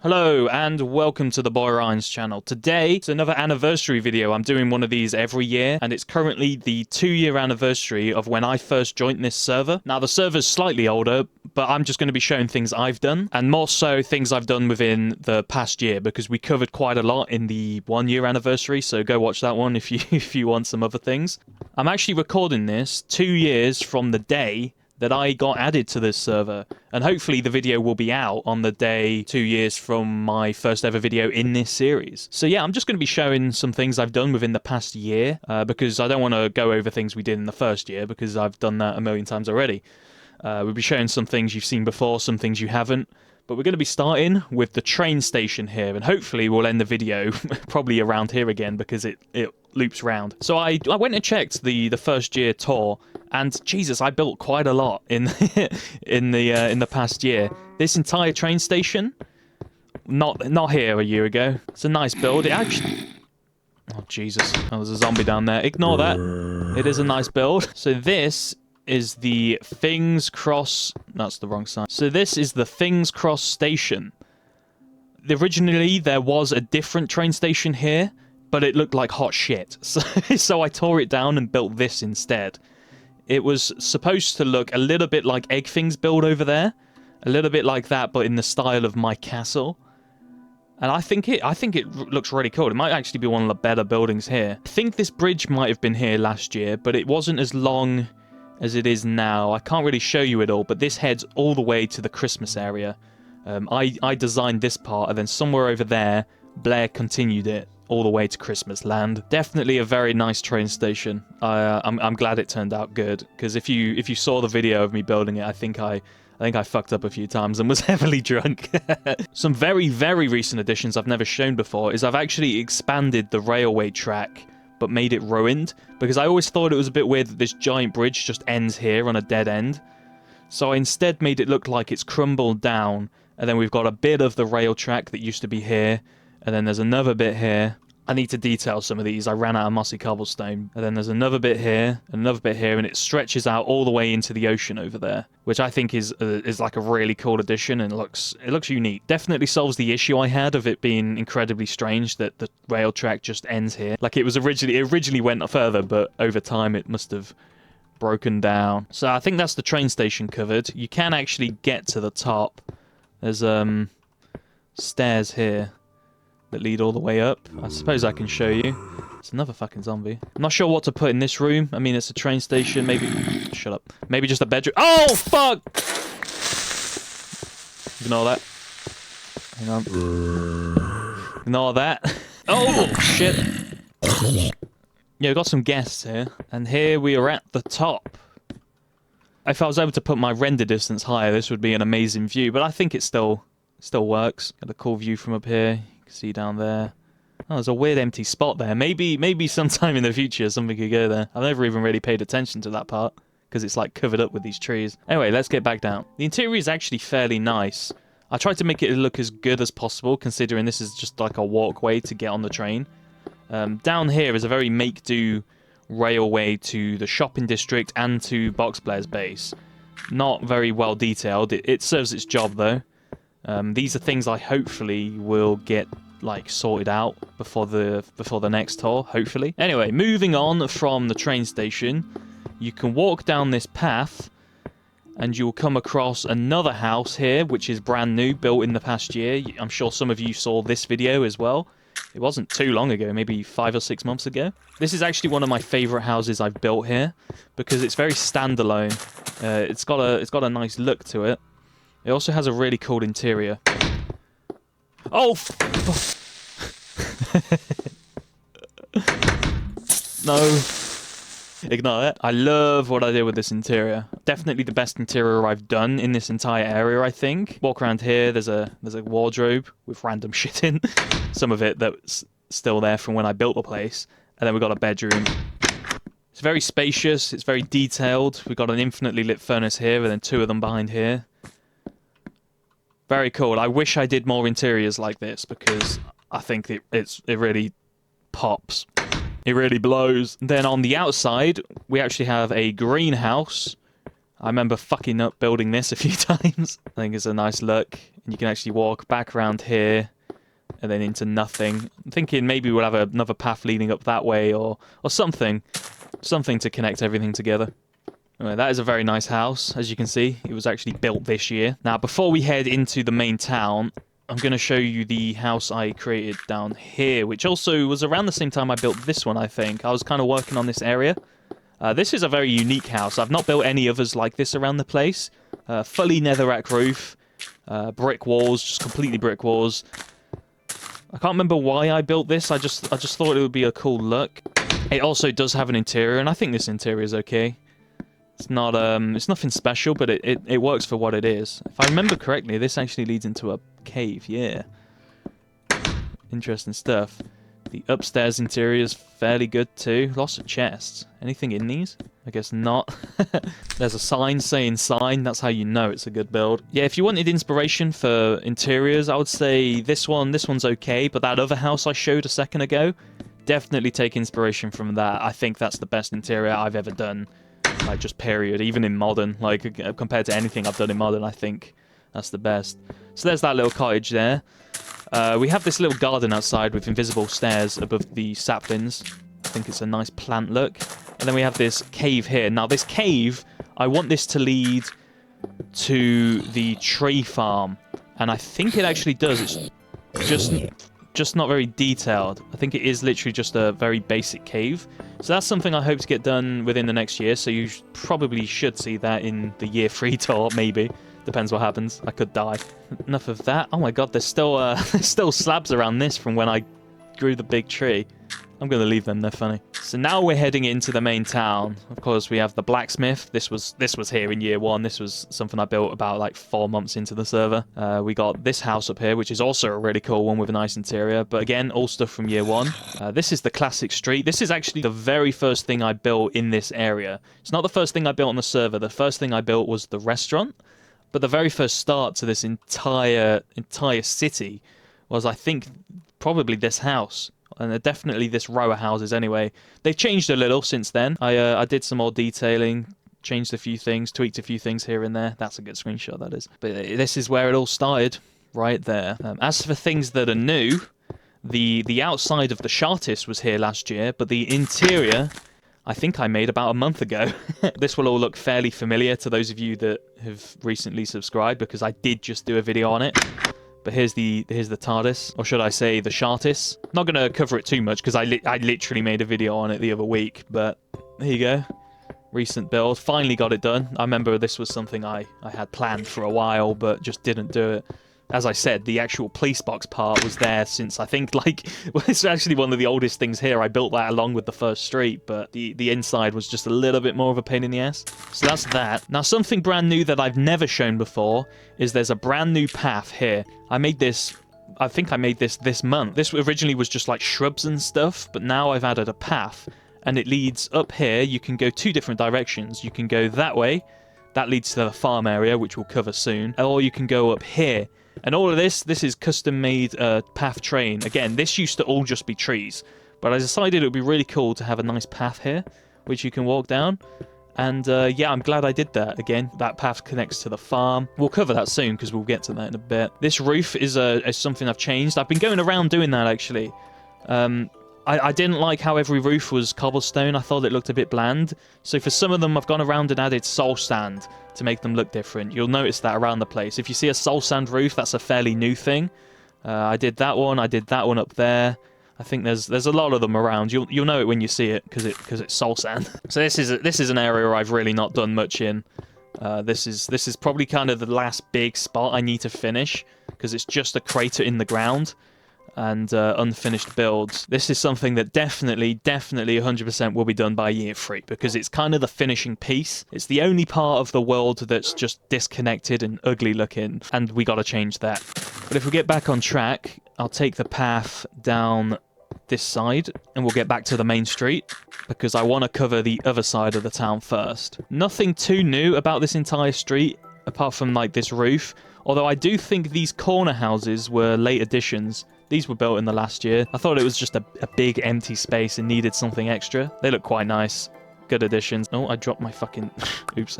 Hello and welcome to the Boy Ryan's channel. Today, it's another anniversary video. I'm doing one of these every year, and it's currently the 2-year anniversary of when I first joined this server. Now, the server's slightly older, but I'm just going to be showing things I've done, and more so things I've done within the past year, because we covered quite a lot in the 1-year anniversary, so go watch that one if you want some other things. I'm actually recording this 2 years from the day that I got added to this server, and hopefully the video will be out on the day 2 years from my first ever video in this series. So yeah, I'm just going to be showing some things I've done within the past year, because I don't want to go over things we did in the first year, because I've done that a million times already. We'll be showing some things you've seen before, some things you haven't, but we're going to be starting with the train station here, and hopefully we'll end the video probably around here again, because it loops round. So I went and checked the first year tour, and Jesus, I built quite a lot in in the past year. This entire train station, not here a year ago. It's a nice build. It actually, oh Jesus, oh, there's a zombie down there. Ignore that. It is a nice build. So this is the Things Cross. That's the wrong side. So this is the Things Cross station. Originally, there was a different train station here, but it looked like hot shit. So I tore it down and built this instead. It was supposed to look a little bit like Egg Thing's build over there. A little bit like that, but in the style of my castle. And I think it looks really cool. It might actually be one of the better buildings here. I think this bridge might have been here last year, but it wasn't as long as it is now. I can't really show you it all, but this heads all the way to the Christmas area. I designed this part, and then somewhere over there, Blair continued it all the way to Christmas Land. Definitely a very nice train station. I'm glad it turned out good, because if you saw the video of me building it, I think I fucked up a few times and was heavily drunk. Some very, very recent additions I've never shown before is I've actually expanded the railway track, but made it ruined, because I always thought it was a bit weird that this giant bridge just ends here on a dead end. So I instead made it look like it's crumbled down, and then we've got a bit of the rail track that used to be here, and then there's another bit here. I need to detail some of these. I ran out of mossy cobblestone. And then there's another bit here, and another bit here, and it stretches out all the way into the ocean over there, which I think is like a really cool addition, and it looks unique. Definitely solves the issue I had of it being incredibly strange that the rail track just ends here. Like it originally went further, but over time it must have broken down. So I think that's the train station covered. You can actually get to the top. There's stairs here that lead all the way up. I suppose I can show you. It's another fucking zombie. I'm not sure what to put in this room. I mean, it's a train station. Maybe... Shut up. Maybe just a bedroom. Oh, fuck! Ignore that. Hang on. Ignore that. Oh, shit. Yeah, we've got some guests here. And here we are at the top. If I was able to put my render distance higher, this would be an amazing view. But I think it still works. Got a cool view from up here. See down there. Oh, there's a weird empty spot there. Maybe sometime in the future something could go there. I've never even really paid attention to that part, because it's like covered up with these trees. Anyway, let's get back down. The interior is actually fairly nice. I tried to make it look as good as possible, considering this is just like a walkway to get on the train. Down here is a very make-do railway to the shopping district and to Box Blair's base. Not very well detailed. It serves its job though. These are things I hopefully will get like sorted out before the next tour, hopefully. Anyway, moving on from the train station, you can walk down this path and you'll come across another house here, which is brand new, built in the past year. I'm sure some of you saw this video as well. It wasn't too long ago, maybe 5 or 6 months ago. This is actually one of my favorite houses I've built here, because it's very standalone. It's got a nice look to it. It also has a really cool interior. Oh! No. Ignore that. I love what I did with this interior. Definitely the best interior I've done in this entire area, I think. Walk around here, there's a wardrobe with random shit in. Some of it that's still there from when I built the place. And then we've got a bedroom. It's very spacious, it's very detailed. We've got an infinitely lit furnace here, and then 2 of them behind here. Very cool. I wish I did more interiors like this, because I think it really pops. It really blows. Then on the outside, we actually have a greenhouse. I remember fucking up building this a few times. I think it's a nice look. And you can actually walk back around here and then into nothing. I'm thinking maybe we'll have another path leading up that way or something. Something to connect everything together. Anyway, that is a very nice house, as you can see. It was actually built this year. Now, before we head into the main town, I'm going to show you the house I created down here, which also was around the same time I built this one, I think. I was kind of working on this area. This is a very unique house. I've not built any others like this around the place. Fully netherrack roof, brick walls, just completely brick walls. I can't remember why I built this. I just thought it would be a cool look. It also does have an interior, and I think this interior is okay. It's not it's nothing special, but it works for what it is. If I remember correctly, this actually leads into a cave. Yeah, interesting stuff. The upstairs interior is fairly good too. Lots of chests. Anything in these? I guess not. There's a sign saying sign. That's how you know it's a good build. Yeah, if you wanted inspiration for interiors, I would say this one's okay. But that other house I showed a second ago, definitely take inspiration from that. I think that's the best interior I've ever done. Like, just period. Even in modern. Like, compared to anything I've done in modern, I think that's the best. So there's that little cottage there. We have this little garden outside with invisible stairs above the saplings. I think it's a nice plant look. And then we have this cave here. Now, this cave, I want this to lead to the tree farm. And I think it actually does. It's just not very detailed. I think it is literally just a very basic cave. So that's something I hope to get done within the next year. So you probably should see that in the year 3 tour, maybe. Depends what happens. I could die. Enough of that. Oh my god, there's still there's still slabs around this from when I grew the big tree. I'm going to leave them, they're funny. So now we're heading into the main town. Of course, we have the blacksmith. This was here in year 1. This was something I built about like 4 months into the server. We got this house up here, which is also a really cool one with a nice interior. But again, all stuff from year 1. This is the classic street. This is actually the very first thing I built in this area. It's not the first thing I built on the server. The first thing I built was the restaurant. But the very first start to this entire city was, I think, probably this house. And definitely this row of houses anyway. They've changed a little since then. I did some more detailing, changed a few things, tweaked a few things here and there. That's a good screenshot, that is. But this is where it all started, right there. As for things that are new, the outside of the Chartis was here last year, but the interior, I think I made about a month ago. This will all look fairly familiar to those of you that have recently subscribed, because I did just do a video on it. But here's the TARDIS, or should I say the Chartis. Not going to cover it too much because I literally made a video on it the other week, but here you go. Recent build, finally got it done. I remember this was something I had planned for a while, but just didn't do it. As I said, the actual police box part was there since, I think, like, well, it's actually one of the oldest things here. I built that along with the first street, but the inside was just a little bit more of a pain in the ass. So that's that. Now, something brand new that I've never shown before is there's a brand new path here. I made this, I think I made this month. This originally was just like shrubs and stuff, but now I've added a path, and it leads up here. You can go 2 different directions. You can go that way. That leads to the farm area, which we'll cover soon. Or you can go up here. And all of this is custom-made path train. Again, this used to all just be trees. But I decided it would be really cool to have a nice path here, which you can walk down. And yeah, I'm glad I did that. Again, that path connects to the farm. We'll cover that soon, because we'll get to that in a bit. This roof is something I've changed. I've been going around doing that, actually. I didn't like how every roof was cobblestone. I thought it looked a bit bland. So for some of them, I've gone around and added soul sand to make them look different. You'll notice that around the place. If you see a soul sand roof, that's a fairly new thing. I did that one. I did that one up there. I think there's a lot of them around. You'll know it when you see it because it's soul sand. So this is an area where I've really not done much in. This is probably kind of the last big spot I need to finish, because it's just a crater in the ground and unfinished builds. This is something that definitely 100% will be done by year 3, because it's kind of the finishing piece. It's the only part of the world that's just disconnected and ugly looking, and we got to change that. But if we get back on track, I'll take the path down this side and we'll get back to the main street, because I want to cover the other side of the town first. Nothing too new about this entire street apart from like this roof, although I do think these corner houses were late additions. These were built in the last year. I thought it was just a big empty space and needed something extra. They look quite nice. good additions. Oh, I dropped my fucking... Oops.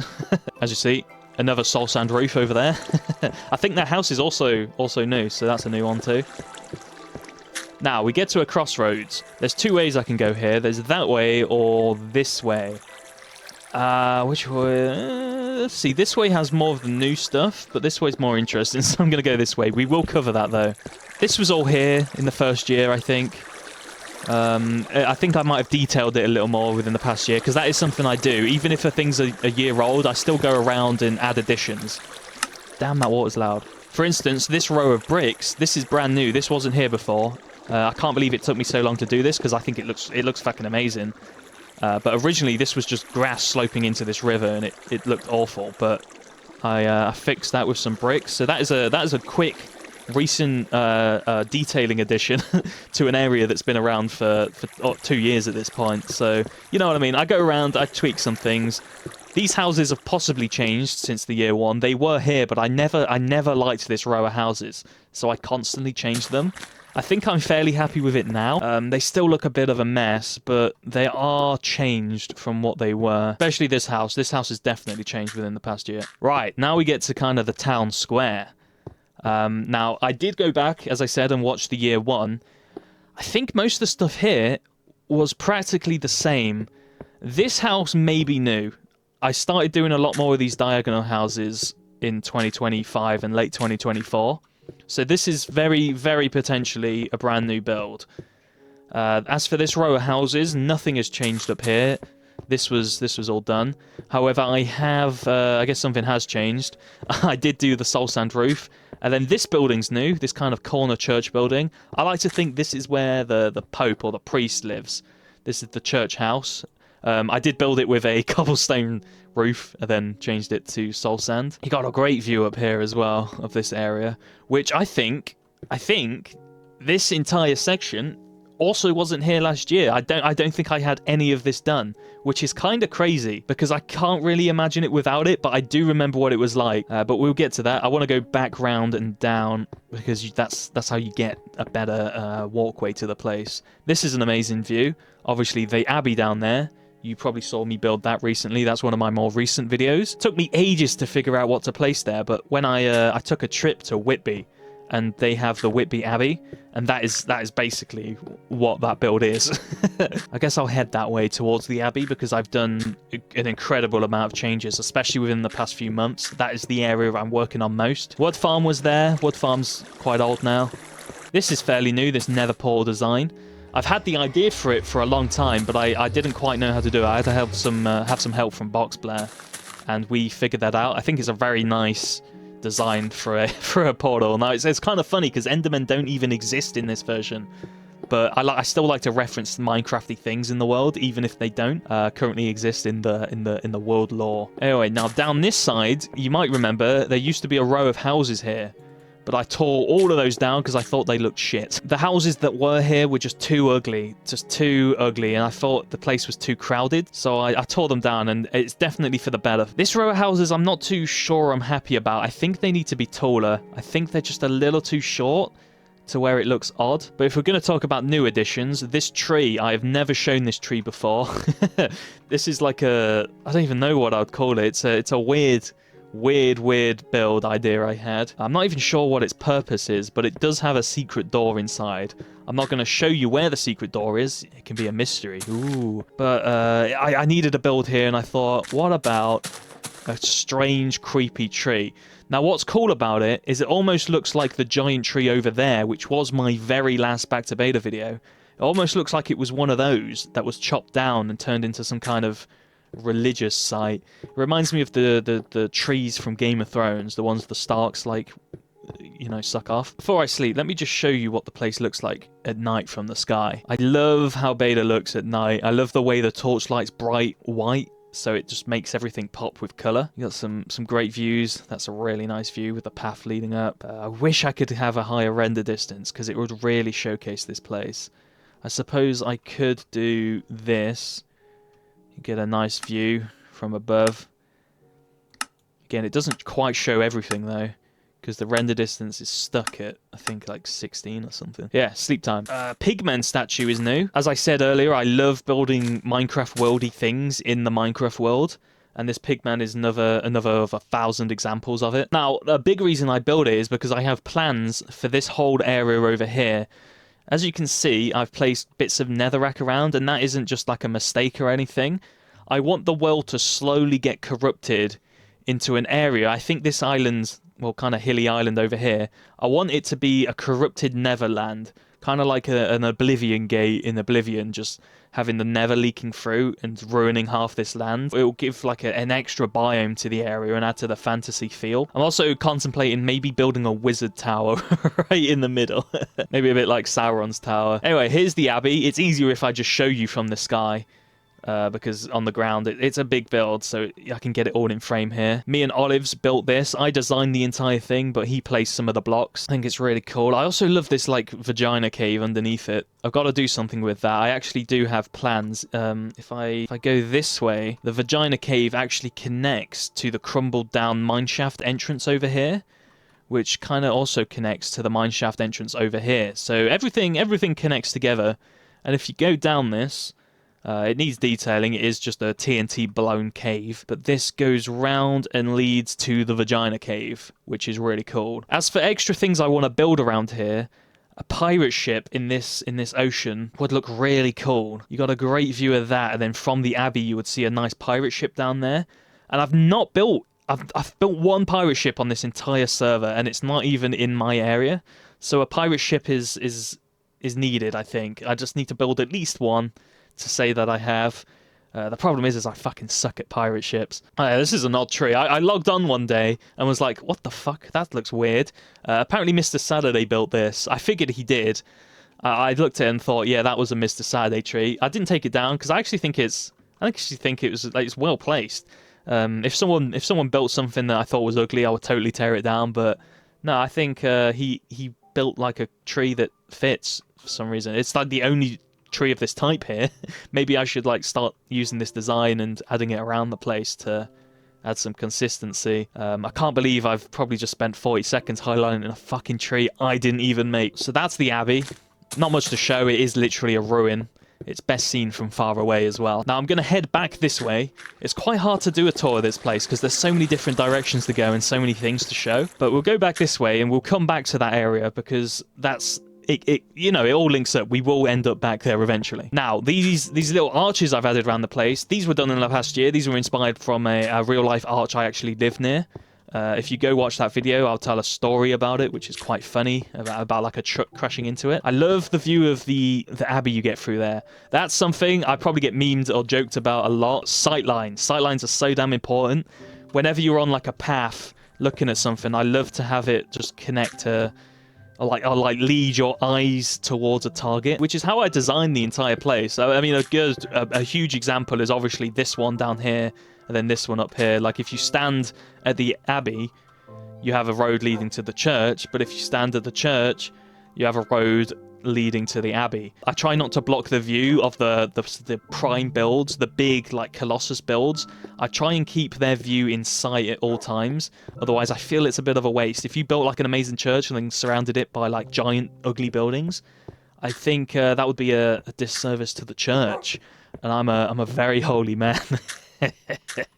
As you see, another soul sand roof over there. I think that house is also new, so that's a new one too. Now, we get to a crossroads. There's two ways I can go here. There's that way or this way. Which way? Let's see. This way has more of the new stuff, but this way's more interesting, so I'm going to go this way. We will cover that, though. This was all here in the first year, I think. I think I might have detailed it a little more within the past year, because that is something I do. Even if a thing's a year old, I still go around and add additions. Damn, that water's loud. For instance, this row of bricks, this is brand new. This wasn't here before. I can't believe it took me so long to do this, because I think it looks fucking amazing. But originally, this was just grass sloping into this river, and it looked awful. But I fixed that with some bricks. So that is a quick, recent detailing addition to an area that's been around for 2 years at this point. So you know what I mean. I go around, I tweak some things. These houses have possibly changed since the year 1. They were here, but I never liked this row of houses, so I constantly changed them. I think I'm fairly happy with it now. They still look a bit of a mess, but they are changed from what they were. Especially this house. This house has definitely changed within the past year. Right, now we get to kind of the town square. Now, I did go back, as I said, and watch the year 1. I think most of the stuff here was practically the same. This house may be new. I started doing a lot more of these diagonal houses in 2025 and late 2024. So this is very, very potentially a brand new build. As for this row of houses, nothing has changed up here. This was all done. However, I have, I guess something has changed. I did do the soul sand roof. And then this building's new, this kind of corner church building. I like to think this is where the Pope or the priest lives. This is the church house. I did build it with a cobblestone roof and then changed it to soul sand. You got a great view up here as well of this area, which I think this entire section also wasn't here last year. I don't think I had any of this done, which is kind of crazy because I can't really imagine it without it, but I do remember what it was like. But we'll get to that. I want to go back round and down because that's how you get a better walkway to the place. This is an amazing view. Obviously, the Abbey down there. You probably saw me build that recently. That's one of my more recent videos. It took me ages to figure out what to place there, but when I took a trip to Whitby, and they have the Whitby Abbey, and that is basically what that build is. I guess I'll head that way towards the Abbey because I've done an incredible amount of changes, especially within the past few months. That is the area I'm working on most. Wood Farm was there. Wood Farm's quite old now. This is fairly new, this nether portal design. I've had the idea for it for a long time, but I didn't quite know how to do it. I had to have some help from Blair, and we figured that out. I think it's a very nice design for a portal. Now it's kind of funny because Endermen don't even exist in this version, but I still like to reference Minecrafty things in the world, even if they don't currently exist in the world lore. Anyway, now down this side, you might remember there used to be a row of houses here. But I tore all of those down because I thought they looked shit. The houses that were here were just too ugly, and I thought the place was too crowded, so I tore them down, and it's definitely for the better. This row of houses, I'm not too sure I'm happy about. I think they need to be taller. I think they're just a little too short to where it looks odd. But if we're going to talk about new additions, this tree, I have never shown this tree before. This is like I don't even know what I'd call it. It's a weird build idea I had. I'm not even sure what its purpose is, but it does have a secret door inside. I'm not going to show you where the secret door is. It can be a mystery. Ooh. But I needed a build here, and I thought, what about a strange, creepy tree? Now, what's cool about it is it almost looks like the giant tree over there, which was my very last BackToBeta video. It almost looks like it was one of those that was chopped down and turned into some kind of religious site. It reminds me of the trees from Game of Thrones, the ones the Starks like, you know, suck off. Before I sleep, let me just show you what the place looks like at night from the sky. I love how Beta looks at night. I love the way the torchlight's bright white, so it just makes everything pop with color. You got some great views. That's a really nice view with the path leading up. I wish I could have a higher render distance because it would really showcase this place. I suppose I could do this. Get a nice view from above. Again, it doesn't quite show everything though, because the render distance is stuck at, I think, like 16 or something. Yeah, sleep time. Pigman statue is new. As I said earlier, I love building Minecraft worldy things in the Minecraft world. And this pigman is another of 1,000 examples of it. Now, a big reason I build it is because I have plans for this whole area over here. As you can see, I've placed bits of netherrack around, and that isn't just like a mistake or anything. I want the world to slowly get corrupted into an area. I think this island, well, kind of hilly island over here, I want it to be a corrupted Neverland. Kind of like an Oblivion gate in Oblivion, just having the nether leaking through and ruining half this land. It will give like an extra biome to the area and add to the fantasy feel. I'm also contemplating maybe building a wizard tower right in the middle. Maybe a bit like Sauron's tower. Anyway, here's the Abbey. It's easier if I just show you from the sky. Because on the ground it's a big build, so I can get it all in frame here. Me and Olives built this. I designed the entire thing, but he placed some of the blocks. I think it's really cool. I also love this like vagina cave underneath it. I've got to do something with that. I actually do have plans. If I go this way, the vagina cave actually connects to the crumbled down mineshaft entrance over here, which kind of also connects to the mineshaft entrance over here. So everything connects together. And if you go down this, it needs detailing. It is just a TNT blown cave, but this goes round and leads to the vagina cave, which is really cool. As for extra things I want to build around here, a pirate ship in this ocean would look really cool. You got a great view of that, and then from the Abbey you would see a nice pirate ship down there. And I've built one pirate ship on this entire server, and it's not even in my area. So a pirate ship is needed, I think. I just need to build at least one to say that I have. The problem is I fucking suck at pirate ships. This is an odd tree. I logged on one day and was like, what the fuck? That looks weird. Apparently Mr. Saturday built this. I figured he did. I looked at it and thought, yeah, that was a Mr. Saturday tree. I didn't take it down because I actually think it was like, it's well placed. If someone built something that I thought was ugly, I would totally tear it down. But no, I think he built like a tree that fits for some reason. It's like the only tree of this type here. Maybe I should like start using this design and adding it around the place to add some consistency. I can't believe I've probably just spent 40 seconds highlighting a fucking tree I didn't even make. So that's the Abbey. Not much to show. It is literally a ruin. It's best seen from far away as well. Now I'm going to head back this way. It's quite hard to do a tour of this place because there's so many different directions to go and so many things to show. But we'll go back this way and we'll come back to that area because that's you know, it all links up. We will end up back there eventually. Now, these little arches I've added around the place, these were done in the past year. These were inspired from a real-life arch I actually live near. If you go watch that video, I'll tell a story about it, which is quite funny, about like a truck crashing into it. I love the view of the Abbey you get through there. That's something I probably get memed or joked about a lot. Sightlines. Sightlines are so damn important. Whenever you're on like a path looking at something, I love to have it just connect to... Or like lead your eyes towards a target, which is how I designed the entire place. So, I mean, a huge example is obviously this one down here, and then this one up here. Like, if you stand at the Abbey, you have a road leading to the church, but if you stand at the church, you have a road leading to the Abbey. I try not to block the view of the prime builds, the big like Colossus builds. I try and keep their view in sight at all times. Otherwise, I feel it's a bit of a waste. If you built like an amazing church and then surrounded it by like giant ugly buildings, I think that would be a disservice to the church. And I'm a very holy man.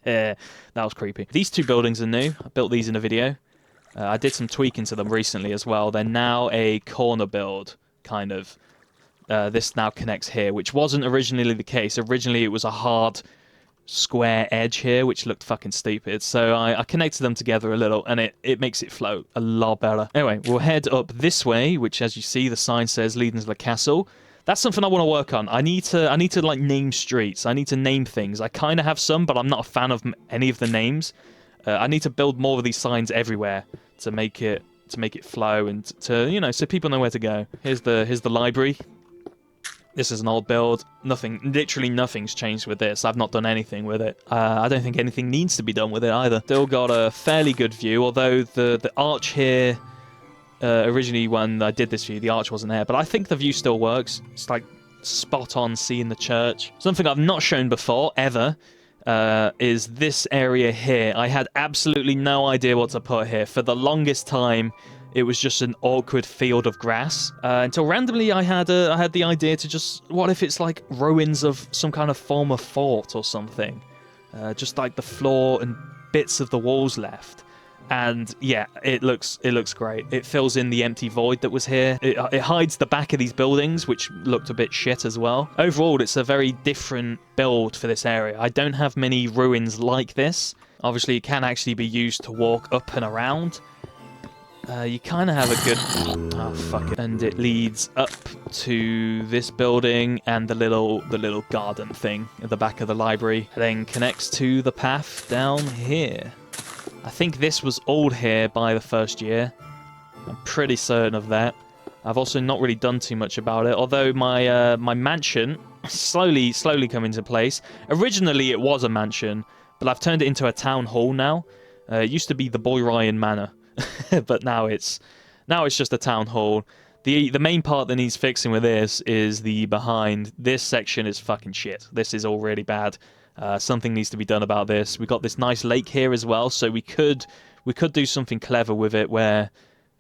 That was creepy. These two buildings are new. I built these in a video. I did some tweaking to them recently as well. They're now a corner build. Kind of. This now connects here, which wasn't originally the case. Originally, it was a hard square edge here, which looked fucking stupid. So I connected them together a little, and it makes it float a lot better. Anyway, we'll head up this way, which, as you see, the sign says leading to the castle. That's something I want to work on. I need to like name streets. I need to name things. I kind of have some, but I'm not a fan of any of the names. I need to build more of these signs everywhere to make it flow and to, you know, so people know where to go. Here's the library. This is an old build. Literally nothing's changed with this. I've not done anything with it. I don't think anything needs to be done with it either. Still got a fairly good view, although the arch here, originally when I did this view, the arch wasn't there, but I think the view still works. It's like spot on seeing the church. Something I've not shown before, ever, is this area here. I had absolutely no idea what to put here. For the longest time, it was just an awkward field of grass. Until randomly I had the idea to just... What if it's like ruins of some kind of former fort or something? Just like the floor and bits of the walls left. And yeah, it looks great. It fills in the empty void that was here. It hides the back of these buildings, which looked a bit shit as well. Overall, it's a very different build for this area. I don't have many ruins like this. Obviously, it can actually be used to walk up and around. You kind of have a good... Oh, fuck it. And it leads up to this building and the little garden thing at the back of the library. Then connects to the path down here. I think this was all here by the first year. I'm pretty certain of that. I've also not really done too much about it, although my my mansion slowly coming into place. Originally, it was a mansion, but I've turned it into a town hall now. It used to be the Boy Ryan Manor, but now it's just a town hall. The main part that needs fixing with this is the behind. This section is fucking shit. This is all really bad. Something needs to be done about this. We got this nice lake here as well, so we could do something clever with it where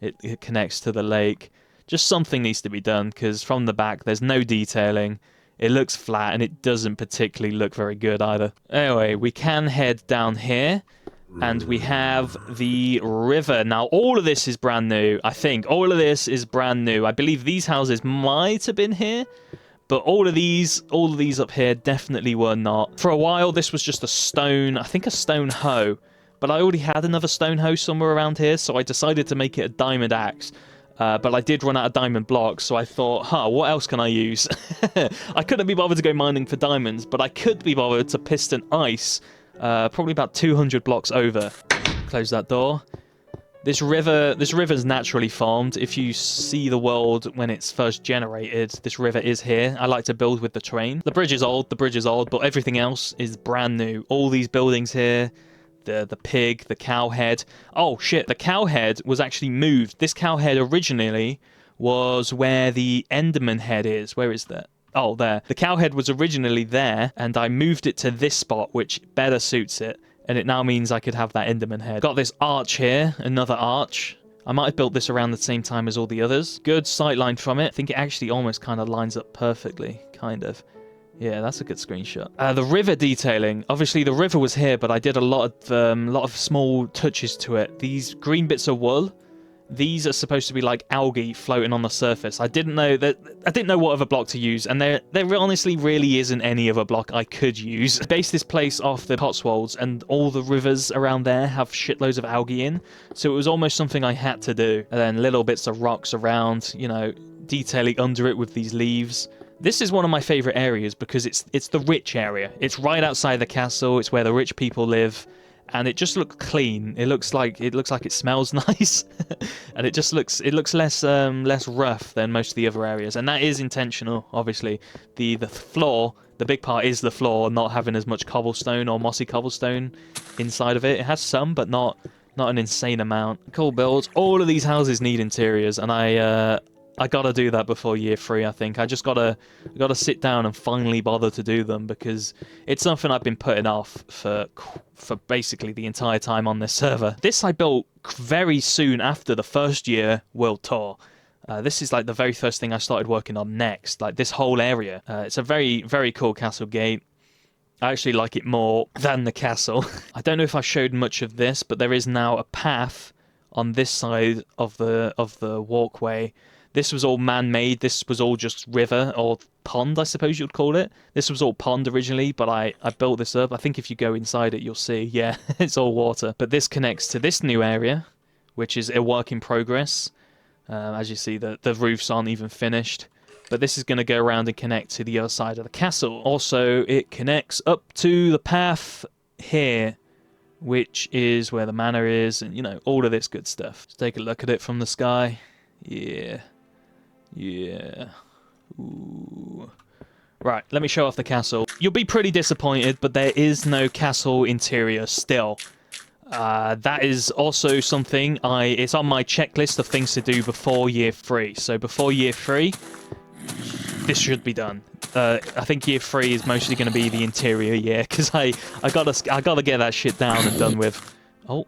it connects to the lake. Just something needs to be done, because from the back there's no detailing. It looks flat and it doesn't particularly look very good either. Anyway, we can head down here and we have the river. Now all of this is brand new. I think all of this is brand new. I believe these houses might have been here, but all of these up here definitely were not. For a while, this was just a stone, I think a stone hoe. But I already had another stone hoe somewhere around here, so I decided to make it a diamond axe. But I did run out of diamond blocks, so I thought, what else can I use? I couldn't be bothered to go mining for diamonds, but I could be bothered to piston ice, probably about 200 blocks over. Close that door. This river's naturally formed. If you see the world when it's first generated, this river is here. I like to build with the terrain. The bridge is old, but everything else is brand new. All these buildings here, the pig, the cow head. Oh shit, the cow head was actually moved. This cow head originally was where the Enderman head is. Where is that? Oh, there. The cow head was originally there, and I moved it to this spot, which better suits it. And it now means I could have that Enderman head. Got this arch here, another arch. I might have built this around the same time as all the others. Good sightline from it. I think it actually almost kind of lines up perfectly, kind of. Yeah, that's a good screenshot. The river detailing. Obviously, the river was here, but I did a lot of small touches to it. These green bits of wool, these are supposed to be like algae floating on the surface. I didn't know what other block to use, and there honestly really isn't any other block I could use. I based this place off the Cotswolds, and all the rivers around there have shitloads of algae in, so it was almost something I had to do. And then little bits of rocks around, you know, detailing under it with these leaves. This is one of my favorite areas because it's the rich area. It's right outside the castle. It's where the rich people live. And it just looks clean. It looks like it smells nice, and it looks less rough than most of the other areas, and that is intentional. Obviously, the floor, the big part is the floor, not having as much cobblestone or mossy cobblestone inside of it. It has some, but not an insane amount. Cool builds. All of these houses need interiors, and I gotta do that before year 3, I think. I just gotta sit down and finally bother to do them, because it's something I've been putting off for basically the entire time on this server. This I built very soon after the first year world tour. This is like the very first thing I started working on next, like this whole area. It's a very, very cool castle gate. I actually like it more than the castle. I don't know if I showed much of this, but there is now a path on this side of the walkway. This was all man-made. This was all just river or pond, I suppose you'd call it. This was all pond originally, but I built this up. I think if you go inside it, you'll see, yeah, it's all water. But this connects to this new area, which is a work in progress. As you see, the roofs aren't even finished. But this is going to go around and connect to the other side of the castle. Also, it connects up to the path here, which is where the manor is, and, you know, all of this good stuff. Let's take a look at it from the sky. Yeah. Yeah. Ooh. Right, let me show off the castle. You'll be pretty disappointed, but there is no castle interior still. That is also something it's on my checklist of things to do before year 3. So before year 3, this should be done. I think year 3 is mostly going to be the interior year, because I gotta get that shit down and done with. Oh,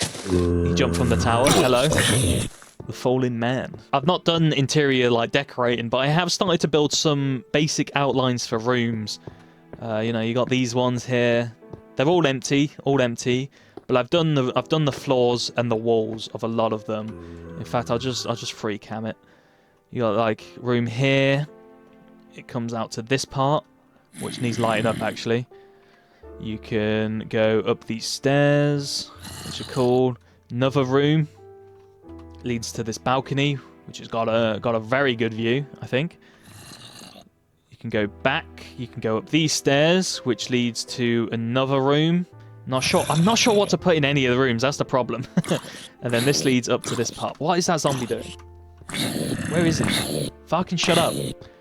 he jumped from the tower. Hello. The fallen man. I've not done interior like decorating, but I have started to build some basic outlines for rooms. You know, you got these ones here. They're all empty, but I've done the floors and the walls of a lot of them. In fact, I'll just free cam it. You got like room here. It comes out to this part, which needs lighting up actually. You can go up these stairs, which are cool. Another room leads to this balcony, which has got a very good view, I think. You can go back. You can go up these stairs, which leads to another room. I'm not sure what to put in any of the rooms. That's the problem. And then this leads up to this part. What is that zombie doing? Where is it? Fucking shut up!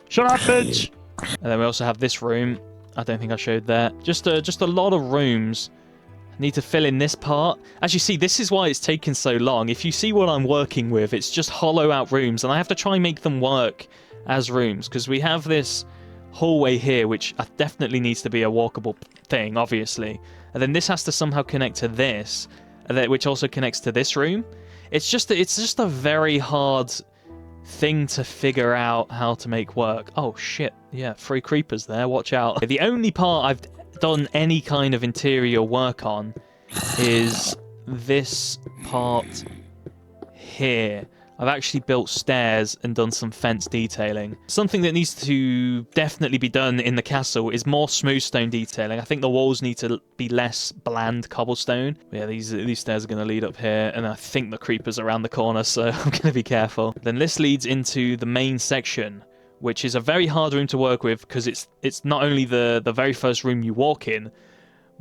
Shut up, bitch! And then we also have this room. I don't think I showed that. Just a lot of rooms. Need to fill in this part. As you see, this is why it's taken so long. If you see what I'm working with, it's just hollow out rooms, and I have to try and make them work as rooms, because we have this hallway here, which definitely needs to be a walkable thing, obviously. And then this has to somehow connect to this, which also connects to this room. It's just a very hard thing to figure out how to make work. Oh shit, yeah, 3 creepers there, watch out. The only part I've done any kind of interior work on is this part here. I've actually built stairs and done some fence detailing. Something that needs to definitely be done in the castle is more smooth stone detailing. I think the walls need to be less bland cobblestone. But yeah, these stairs are going to lead up here, and I think the creeper's around the corner, so I'm going to be careful. Then this leads into the main section, which is a very hard room to work with, because it's not only the very first room you walk in,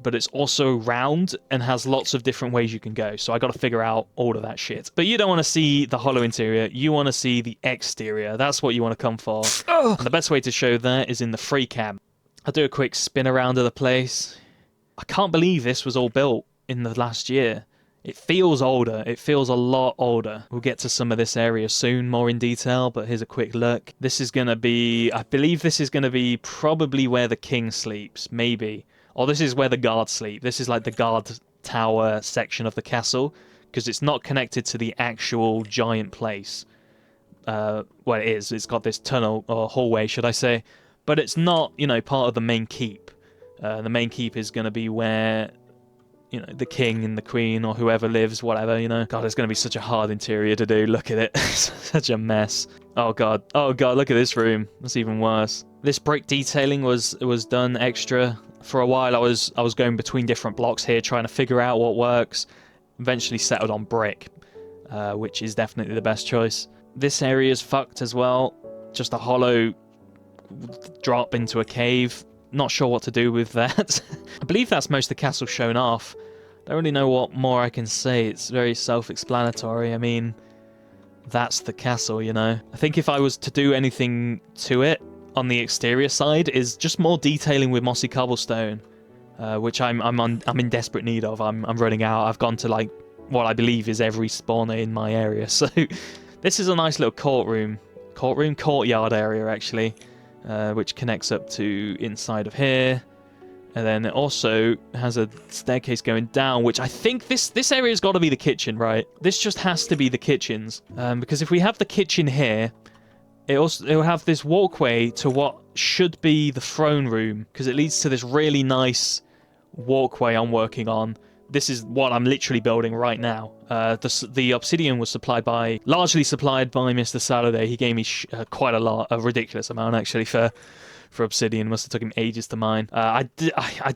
but it's also round and has lots of different ways you can go. So I got to figure out all of that shit. But you don't want to see the hollow interior. You want to see the exterior. That's what you want to come for. And the best way to show that is in the free cam. I'll do a quick spin around of the place. I can't believe this was all built in the last year. It feels older. It feels a lot older. We'll get to some of this area soon, more in detail, but here's a quick look. This is going to be... I believe this is going to be probably where the king sleeps. Maybe. Or this is where the guards sleep. This is like the guard tower section of the castle, because it's not connected to the actual giant place. Well, it is. It's got this tunnel, or hallway, should I say. But it's not, you know, part of the main keep. The main keep is going to be where, you know, the king and the queen or whoever lives, whatever, you know. God, it's going to be such a hard interior to do. Look at it. Such a mess. Oh, God. Oh, God, look at this room. That's even worse. This brick detailing was done extra. For a while, I was going between different blocks here, trying to figure out what works. Eventually settled on brick, which is definitely the best choice. This area is fucked as well. Just a hollow drop into a cave. Not sure what to do with that. I believe that's most of the castle shown off. Don't really know what more I can say. It's very self-explanatory. I mean, that's the castle, you know. I think if I was to do anything to it, on the exterior side, is just more detailing with mossy cobblestone, which I'm in desperate need of. I'm running out. I've gone to like what I believe is every spawner in my area. So this is a nice little courtyard area actually, which connects up to inside of here, and then it also has a staircase going down, which I think this area's got to be the kitchen, right? This just has to be the kitchens, because if we have the kitchen here, it will have this walkway to what should be the throne room, because it leads to this really nice walkway I'm working on. This is what I'm literally building right now. The obsidian was largely supplied by Mr. Saturday. He gave me quite a ridiculous amount actually for obsidian. Must have took him ages to mine. I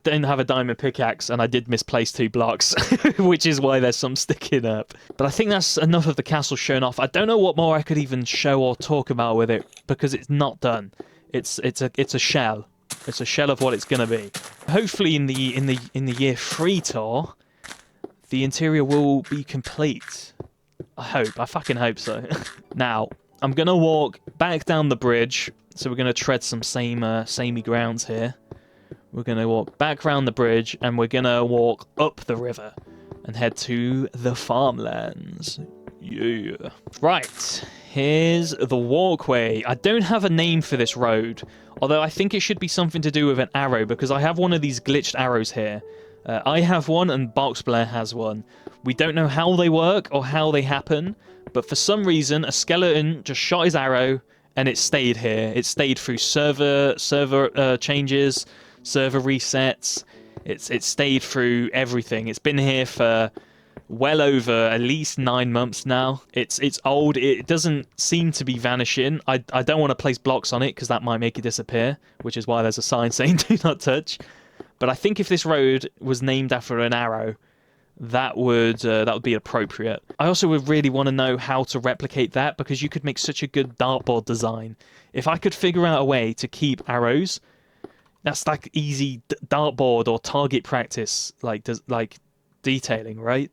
don't have a diamond pickaxe, and I did misplace 2 blocks, which is why there's some sticking up. But I think that's enough of the castle shown off. I don't know what more I could even show or talk about with it, because it's not done. It's a shell. It's a shell of what it's gonna be. Hopefully in the year 3 tour, the interior will be complete. I fucking hope so. Now, I'm gonna walk back down the bridge. So we're going to tread some samey grounds here. We're going to walk back around the bridge, and we're going to walk up the river and head to the farmlands. Yeah. Right. Here's the walkway. I don't have a name for this road, although I think it should be something to do with an arrow, because I have one of these glitched arrows here. I have one and Boxblair has one. We don't know how they work or how they happen, but for some reason a skeleton just shot his arrow and it stayed here. It stayed through server changes, server resets. It stayed through everything. It's been here for well over at least 9 months now. It's old. It doesn't seem to be vanishing. I don't want to place blocks on it because that might make it disappear, which is why there's a sign saying do not touch. But I think if this road was named after an arrow, that would be appropriate. I also would really want to know how to replicate that, because you could make such a good dartboard design. If I could figure out a way to keep arrows, that's like easy dartboard or target practice, like detailing, right?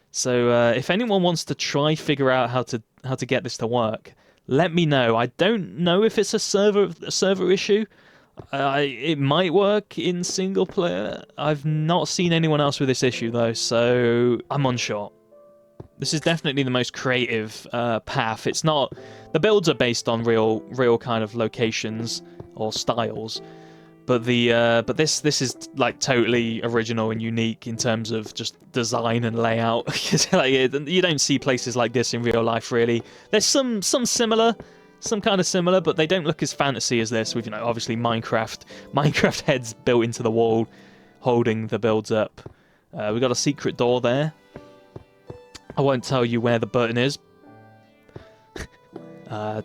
So if anyone wants to try figure out how to get this to work, let me know. I don't know if it's a server issue. It might work in single player. I've not seen anyone else with this issue though, so I'm unsure. This is definitely the most creative path. It's not, the builds are based on real kind of locations or styles, but this is like totally original and unique in terms of just design and layout. Like, you don't see places like this in real life really. There's some similar. Some kind of similar, but they don't look as fantasy as this, with, you know, obviously Minecraft heads built into the wall, holding the builds up. We got a secret door there. I won't tell you where the button is.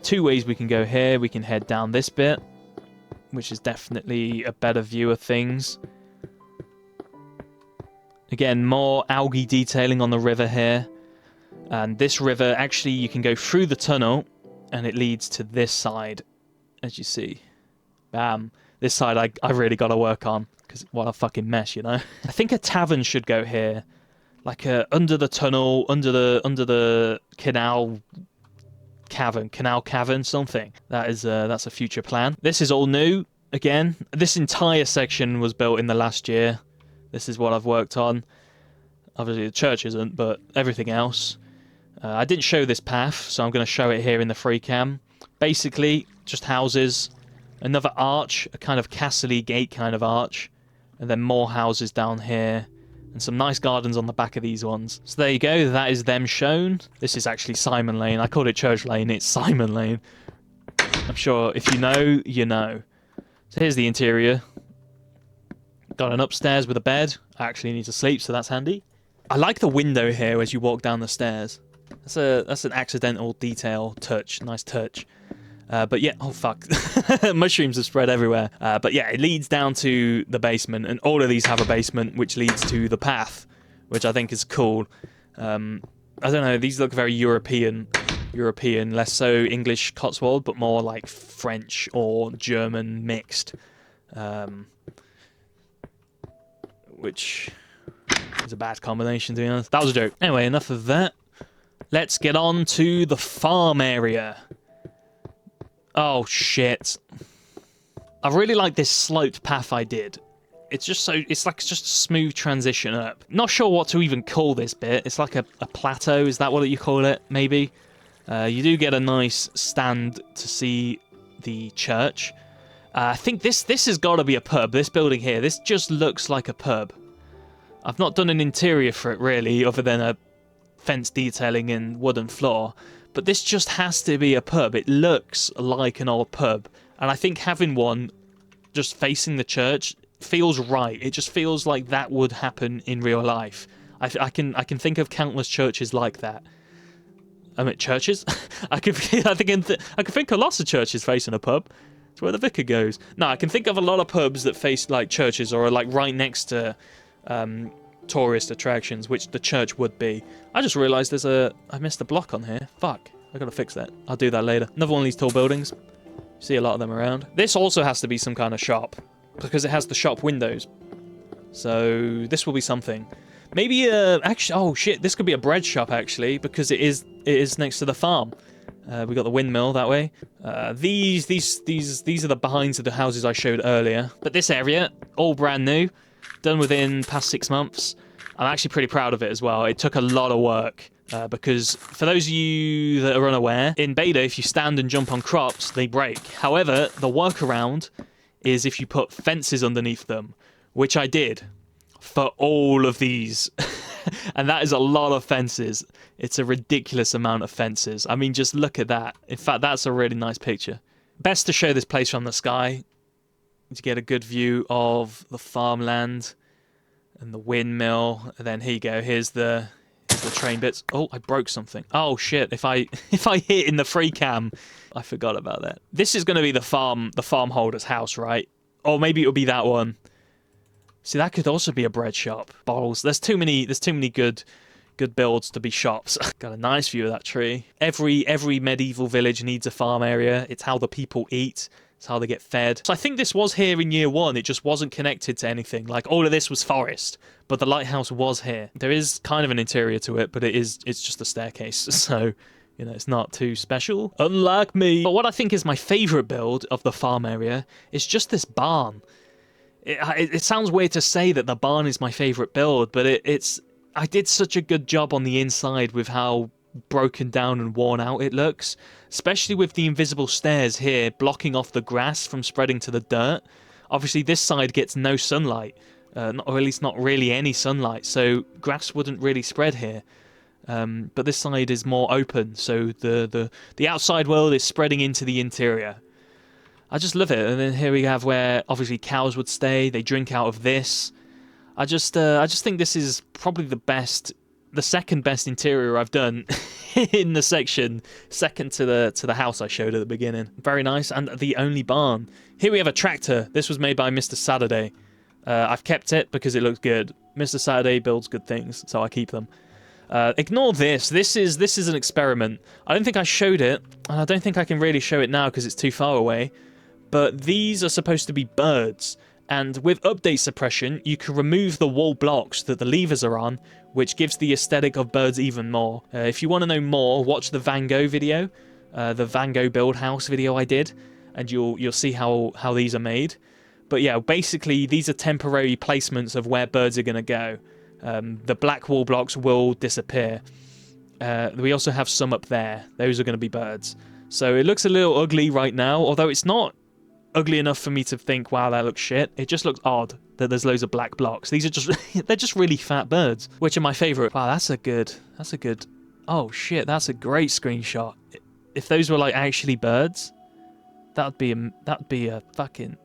2 ways we can go here. We can head down this bit, which is definitely a better view of things. Again, more algae detailing on the river here. And this river, actually, you can go through the tunnel, and it leads to this side, as you see. Bam. This side I really got to work on, because what a fucking mess, you know? I think a tavern should go here. Like under the tunnel, under the canal cavern, something. That's a future plan. This is all new, again. This entire section was built in the last year. This is what I've worked on. Obviously the church isn't, but everything else. I didn't show this path, so I'm going to show it here in the free cam. Basically, just houses, another arch, a kind of castle-y gate kind of arch, and then more houses down here, and some nice gardens on the back of these ones. So there you go, that is them shown. This is actually Simon Lane. I called it Church Lane, it's Simon Lane. I'm sure if you know, you know. So here's the interior. Got an upstairs with a bed. I actually need to sleep, so that's handy. I like the window here as you walk down the stairs. That's an accidental detail touch, nice touch. But yeah, oh fuck, mushrooms have spread everywhere. But yeah, it leads down to the basement, and all of these have a basement, which leads to the path, which I think is cool. I don't know, these look very European, less so English Cotswold, but more like French or German mixed, which is a bad combination, to be honest. That was a joke. Anyway, enough of that. Let's get on to the farm area. Oh, shit. I really like this sloped path I did. It's just just a smooth transition up. Not sure what to even call this bit. It's like a plateau, is that what you call it, maybe? You do get a nice stand to see the church. I think this has got to be a pub, this building here. This just looks like a pub. I've not done an interior for it, really, other than a fence detailing and wooden floor, but this just has to be a pub. It looks like an old pub, and I think having one just facing the church feels right. It just feels like that would happen in real life. I can think of countless churches like that. I mean, churches? I can think of lots of churches facing a pub. It's where the vicar goes. No, I can think of a lot of pubs that face like churches or are like right next to tourist attractions, which the church would be. I just realised I missed a block on here. Fuck, I gotta fix that. I'll do that later. Another one of these tall buildings. See a lot of them around. This also has to be some kind of shop, because it has the shop windows. So this will be something. Maybe actually, oh shit, this could be a bread shop actually, because it is next to the farm. We got the windmill that way. These are the behinds of the houses I showed earlier. But this area, all brand new. Done within past 6 months. I'm actually pretty proud of it as well. It took a lot of work Because for those of you that are unaware, in beta, if you stand and jump on crops, they break. However, the workaround is if you put fences underneath them, which I did for all of these. And that is a lot of fences. It's a ridiculous amount of fences. I mean, just look at that. In fact, that's a really nice picture. Best to show this place from the sky to get a good view of the farmland and the windmill. And then here you go. Here's the train bits. Oh, I broke something. Oh shit! If I hit in the free cam, I forgot about that. This is going to be the farm holder's house, right? Or maybe it'll be that one. See, that could also be a bread shop. Balls. There's too many good builds to be shops. Got a nice view of that tree. Every medieval village needs a farm area. It's how the people eat. It's how they get fed. So I think this was here in year 1. It just wasn't connected to anything. Like, all of this was forest, but the lighthouse was here. There is kind of an interior to it, but it's just a staircase. So, you know, it's not too special. Unlike me. But what I think is my favorite build of the farm area is just this barn. It sounds weird to say that the barn is my favorite build, but I did such a good job on the inside with how broken down and worn out it looks, especially with the invisible stairs here blocking off the grass from spreading to the dirt. Obviously this side gets no sunlight, or at least not really any sunlight, so grass wouldn't really spread here. But this side is more open, so the outside world is spreading into the interior. I just love it. And then here we have where obviously cows would stay. They drink out of this. I just think this is probably the second best interior I've done in the section, second to the house I showed at the beginning. Very nice, and the only barn. Here we have a tractor. This was made by Mr. Saturday. I've kept it because it looks good. Mr. Saturday builds good things, so I keep them. Ignore this. This is an experiment. I don't think I showed it, and I don't think I can really show it now because it's too far away. But these are supposed to be birds. And with update suppression, you can remove the wall blocks that the levers are on, which gives the aesthetic of birds even more. If you want to know more, watch the Van Gogh video, the Van Gogh build house video I did, and you'll see how these are made. But yeah, basically these are temporary placements of where birds are going to go. The black wall blocks will disappear. We also have some up there. Those are going to be birds. So it looks a little ugly right now, although it's not ugly enough for me to think, wow, that looks shit. It just looks odd that there's loads of black blocks. These are just they're just really fat birds, which are my favorite. Wow, that's a good oh shit, that's a great screenshot. If those were like actually birds, that'd be a fucking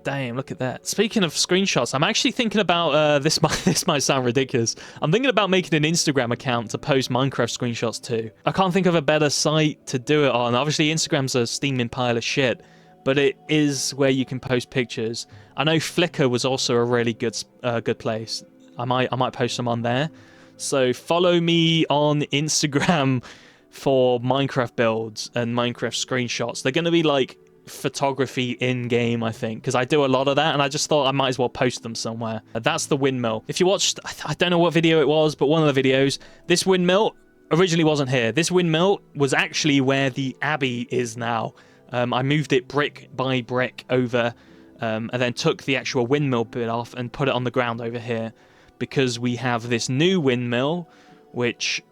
damn, look at that. Speaking of screenshots, I'm actually thinking about this might sound ridiculous. I'm thinking about making an Instagram account to post Minecraft screenshots to. I can't think of a better site to do it on. Obviously Instagram's a steaming pile of shit, but it is where you can post pictures. I know Flickr was also a really good place. I might post some on there. So follow me on Instagram for Minecraft builds and Minecraft screenshots. They're going to be like photography in-game, I think, because I do a lot of that, and I just thought I might as well post them somewhere. That's the windmill. If you watched, I don't know what video it was, but one of the videos, this windmill originally wasn't here. This windmill was actually where the Abbey is now. I moved it brick by brick over, and then took the actual windmill bit off and put it on the ground over here, because we have this new windmill, which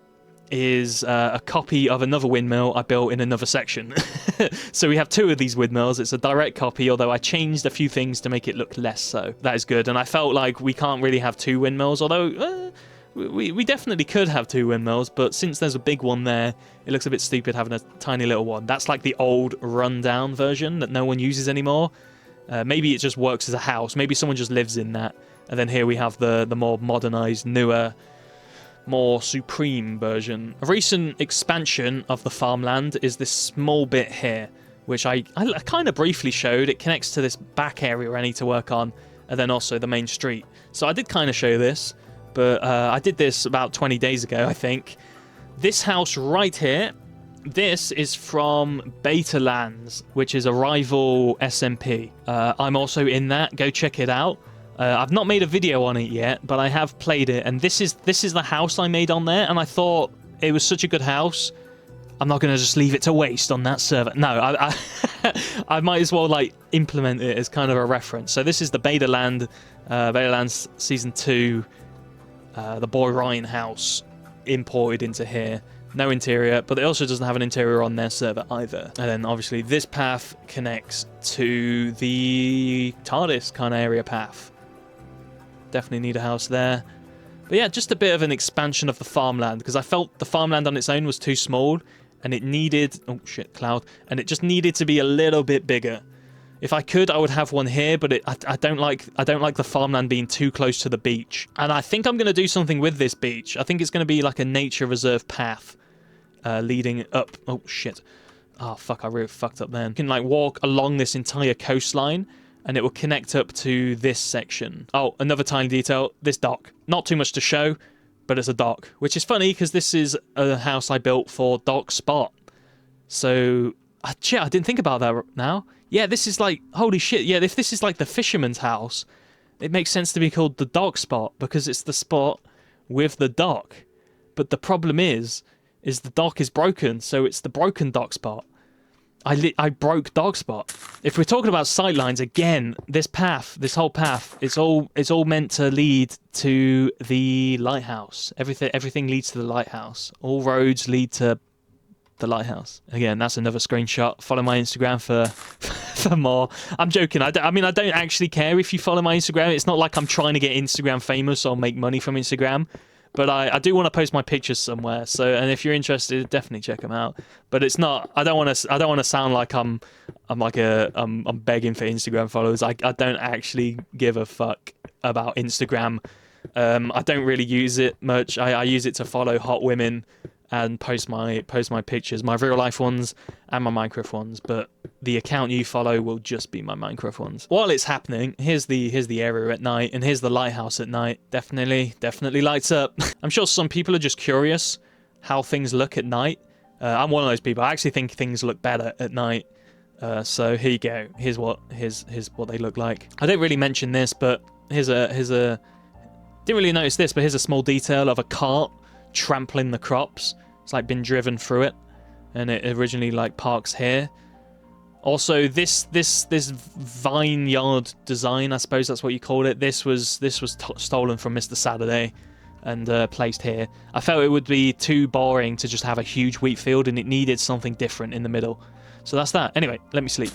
is a copy of another windmill I built in another section. So we have two of these windmills. It's a direct copy, although I changed a few things to make it look less so. That is good, and I felt like we can't really have two windmills, although we definitely could have two windmills, but since there's a big one there, it looks a bit stupid having a tiny little one. That's like the old rundown version that no one uses anymore. Maybe it just works as a house. Maybe someone just lives in that. And then here we have the more modernized, newer, more supreme version. A recent expansion of the farmland is this small bit here, which I kind of briefly showed. It connects to this back area I need to work on, and then also the main street. So I did kind of show this, but I did this about 20 days ago, I think. This house right here, this is from Beta Lands, which is a rival SMP. I'm also in that. Go check it out. I've not made a video on it yet, but I have played it, and this is the house I made on there, and I thought it was such a good house, I'm not going to just leave it to waste on that server. No, I might as well like implement it as kind of a reference. So this is the Beta Lands Season 2, the Boy Ryan house. imported into here. No interior, but it also doesn't have an interior on their server either. And then obviously this path connects to the TARDIS kind of area path. Definitely need a house there. But yeah, just a bit of an expansion of the farmland, because I felt the farmland on its own was too small, and it needed... Oh shit, cloud. And it just needed to be a little bit bigger. If I could, I would have one here, but I don't like the farmland being too close to the beach. And I think I'm going to do something with this beach. I think it's going to be like a nature reserve path. Leading up... Oh, shit. Oh, fuck, I really fucked up then. You can, like, walk along this entire coastline, and it will connect up to this section. Oh, another tiny detail. This dock. Not too much to show, but it's a dock. Which is funny, because this is a house I built for Dock Spot. So... shit, I didn't think about that now. Yeah, this is, like... Holy shit. Yeah, if this is, like, the fisherman's house, it makes sense to be called the Dock Spot, because it's the spot with the dock. But the problem is the dock is broken, so it's the broken dock spot. I broke dock spot. If we're talking about sightlines, again, this path, this whole path, it's all meant to lead to the lighthouse. Everything leads to the lighthouse. All roads lead to the lighthouse. Again, that's another screenshot. Follow my Instagram for more. I'm joking. I mean, I don't actually care if you follow my Instagram. It's not like I'm trying to get Instagram famous or make money from Instagram. But I do want to post my pictures somewhere. So, and if you're interested, definitely check them out. But it's not. I don't want to sound like I'm begging for Instagram followers. I don't actually give a fuck about Instagram. I don't really use it much. I use it to follow hot women and post my pictures, my real life ones and my Minecraft ones. But the account you follow will just be my Minecraft ones. While it's happening, here's the area at night, and here's the lighthouse at night. Definitely lights up. I'm sure some people are just curious how things look at night. I'm one of those people. I actually think things look better at night. So here you go. Here's what they look like. I didn't really mention this, but here's a didn't really notice this, but here's a small detail of a cart trampling the crops. It's like been driven through it, and it originally like parks here. Also, this vineyard design, I suppose that's what you called it. This was stolen from Mr. Saturday and placed here. I felt it would be too boring to just have a huge wheat field, and it needed something different in the middle. So that's that. Anyway, let me sleep.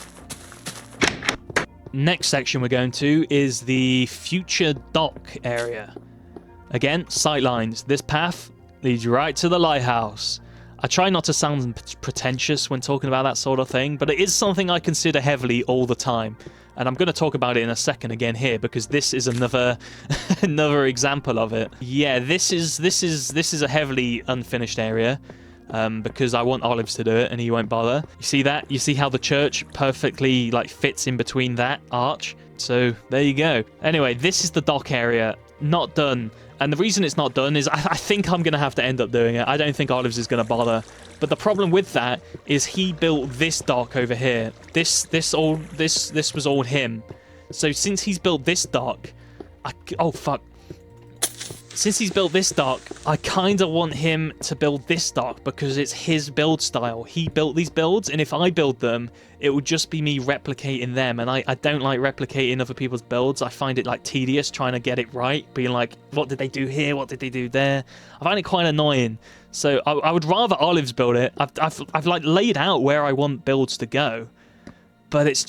Next section we're going to is the future dock area. Again, sightlines. This path leads right to the lighthouse. I try not to sound pretentious when talking about that sort of thing, but it is something I consider heavily all the time. And I'm going to talk about it in a second again here, because this is another another example of it. Yeah, this is a heavily unfinished area, because I want Olives to do it and he won't bother. You see that? You see how the church perfectly like fits in between that arch? So there you go. Anyway, this is the dock area. Not done. And the reason it's not done is I think I'm going to have to end up doing it. I don't think Olives is going to bother. But the problem with that is he built this dock over here. This was all him. So since he's built this dock, oh fuck. Since he's built this dock, I kind of want him to build this dock because it's his build style. He built these builds, and if I build them, it would just be me replicating them. And I don't like replicating other people's builds. I find it like tedious trying to get it right, being like, what did they do here? What did they do there? I find it quite annoying. So I would rather Olives build it. I've like laid out where I want builds to go, but he's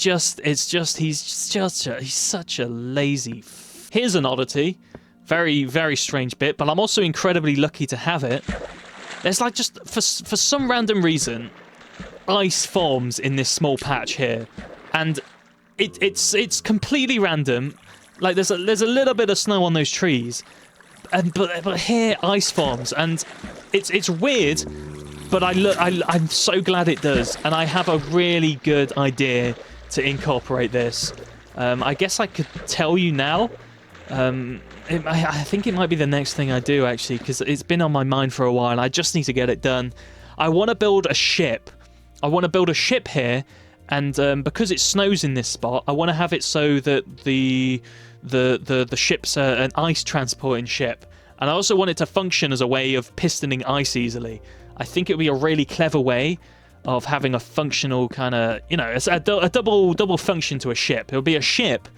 such a lazy. Here's an oddity. Very, very strange bit, but I'm also incredibly lucky to have it. There's like just, for some random reason, ice forms in this small patch here. And it's completely random. Like there's a little bit of snow on those trees. But here ice forms, and it's weird, but I'm so glad it does. And I have a really good idea to incorporate this. I guess I could tell you now. I think it might be the next thing I do, actually, because it's been on my mind for a while, and I just need to get it done. I want to build a ship. I want to build a ship here, and because it snows in this spot, I want to have it so that the ship's an ice transporting ship. And I also want it to function as a way of pistoning ice easily. I think it would be a really clever way of having a functional kind of, you know, it's a double function to a ship. It'll be a ship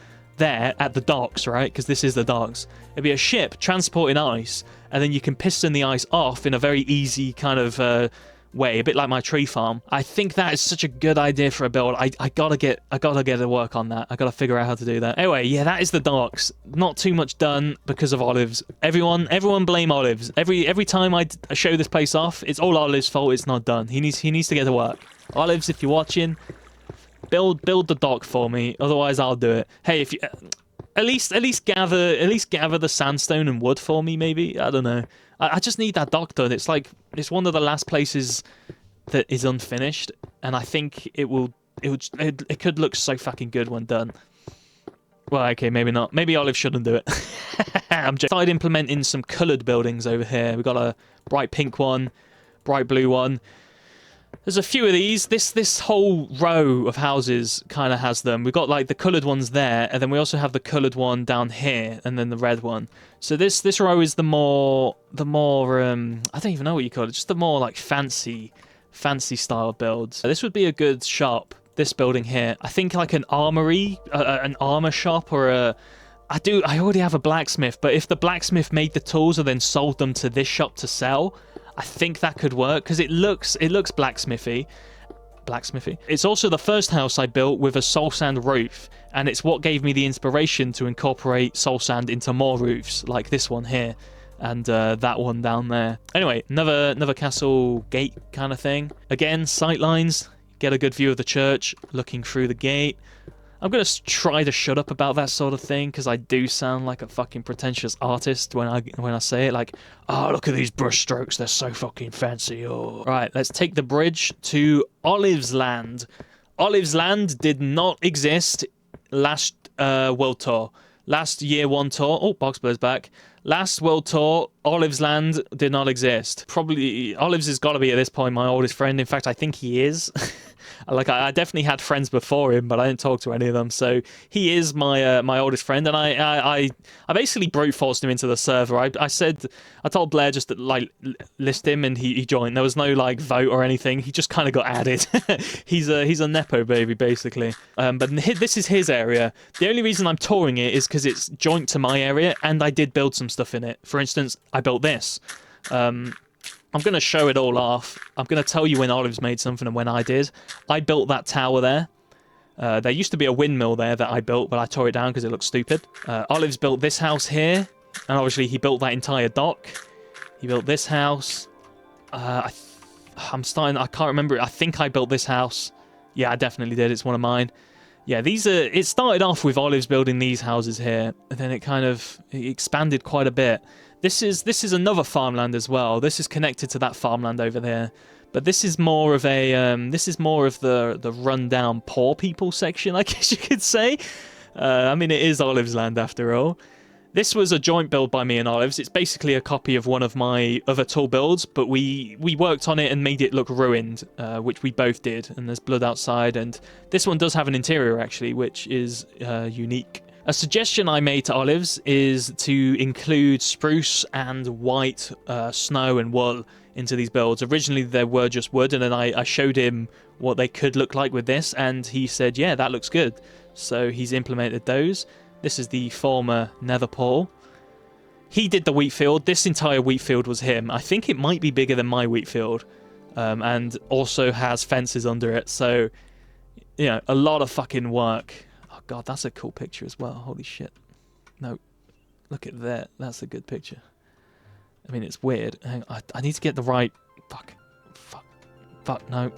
there at the docks, right? Because this is the docks. It'd be a ship transporting ice, and then you can piston the ice off in a very easy kind of way, a bit like my tree farm. I think that is such a good idea for a build. I gotta get to work on that. I gotta figure out how to do that. Anyway, yeah, that is the docks. Not too much done because of Olives. Everyone blame Olives. Every time I show this place off, it's all Olives' fault. It's not done. He needs to get to work. Olives, if you're watching, build the dock for me. Otherwise, I'll do it. Hey, if you at least gather the sandstone and wood for me, maybe. I don't know. I just need that dock done. It's like it's one of the last places that is unfinished, and I think it could look so fucking good when done. Well, okay, maybe not. Maybe Olive shouldn't do it. I'm just started implementing some coloured buildings over here. We've got a bright pink one, bright blue one. There's a few of these. This whole row of houses kind of has them. We've got like the coloured ones there, and then we also have the coloured one down here, and then the red one. So this row is the more I don't even know what you call it. Just the more like fancy style builds. This would be a good shop. This building here. I think like an armory, an armor shop, or I already have a blacksmith, but if the blacksmith made the tools and then sold them to this shop to sell, I think that could work because it looks blacksmithy. It's also the first house I built with a soul sand roof, and it's what gave me the inspiration to incorporate soul sand into more roofs, like this one here, and that one down there. Anyway, another castle gate kind of thing. Again, sight lines. Get a good view of the church, looking through the gate. I'm going to try to shut up about that sort of thing, because I do sound like a fucking pretentious artist when I say it. Like, oh, look at these brush strokes, they're so fucking fancy. Oh. Right, let's take the bridge to Olives Land. Olives Land did not exist last World Tour. Last year one tour. Oh, Boxblur's back. Last World Tour, Olives Land did not exist. Probably, Olives has got to be at this point my oldest friend. In fact, I think he is. Like, I definitely had friends before him, but I didn't talk to any of them. So he is my oldest friend, and I basically brute forced him into the server. I told Blair just to like list him, and he joined. There was no like vote or anything. He just kind of got added. he's a nepo baby basically. But this is his area. The only reason I'm touring it is because it's joint to my area, and I did build some stuff in it. For instance, I built this. I'm going to show it all off. I'm going to tell you when Olives made something and when I did. I built that tower there. There used to be a windmill there that I built, but I tore it down because it looked stupid. Olives built this house here, and obviously he built that entire dock. He built this house. I can't remember. I think I built this house. Yeah, I definitely did. It's one of mine. Yeah, it started off with Olives building these houses here, and then it expanded quite a bit. This is another farmland as well. This is connected to that farmland over there, but this is more of a the rundown poor people section, I guess you could say. I mean, it is Olives Land after all. This was a joint build by me and Olives. It's basically a copy of one of my other tool builds, but we worked on it and made it look ruined, which we both did. And there's blood outside, and this one does have an interior actually, which is unique. A suggestion I made to Olives is to include spruce and white snow and wool into these builds. Originally, there were just wood, and then I showed him what they could look like with this, and he said, yeah, that looks good. So he's implemented those. This is the former nether portal. He did the wheat field. This entire wheat field was him. I think it might be bigger than my wheat field, and also has fences under it. So, you know, a lot of fucking work. God, that's a cool picture as well. Holy shit. No, look at that. That's a good picture. I mean, it's weird. Hang on, I need to get the right... Fuck, no.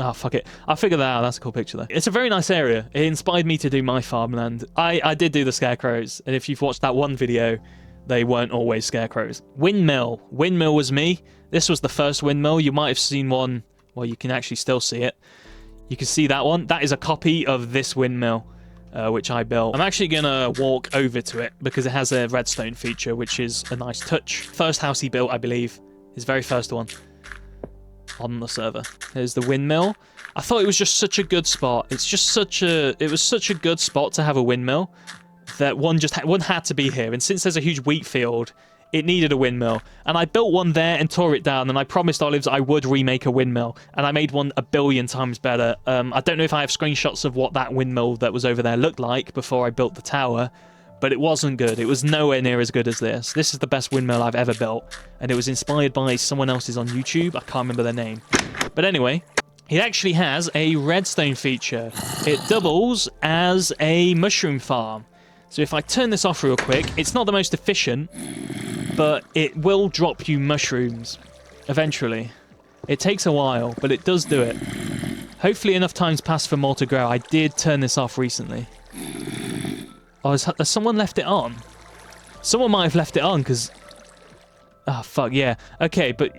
Oh, fuck it. I'll figure that out. That's a cool picture, though. It's a very nice area. It inspired me to do my farmland. I did do the scarecrows, and if you've watched that one video, they weren't always scarecrows. Windmill. Windmill was me. This was the first windmill. You might have seen one... Well, you can actually still see it. You can see that one. That is a copy of this windmill. Which I built. I'm actually gonna walk over to it because it has a redstone feature, which is a nice touch. First house he built, I believe, his very first one on the server. Here's the windmill. I thought it was just such a good spot. It was such a good spot to have a windmill that one had to be here. And since there's a huge wheat field, it needed a windmill. And I built one there and tore it down, and I promised Olives I would remake a windmill. And I made one 1,000,000,000 times better. I don't know if I have screenshots of what that windmill that was over there looked like before I built the tower, but it wasn't good. It was nowhere near as good as this. This is the best windmill I've ever built, and it was inspired by someone else's on YouTube. I can't remember their name. But anyway, it actually has a redstone feature. It doubles as a mushroom farm. So if I turn this off real quick, it's not the most efficient, but it will drop you mushrooms eventually. It takes a while, but it does do it. Hopefully enough time's passed for more to grow. I did turn this off recently. Oh, has someone left it on? Someone might have left it on, because... Oh, fuck, yeah. Okay, but...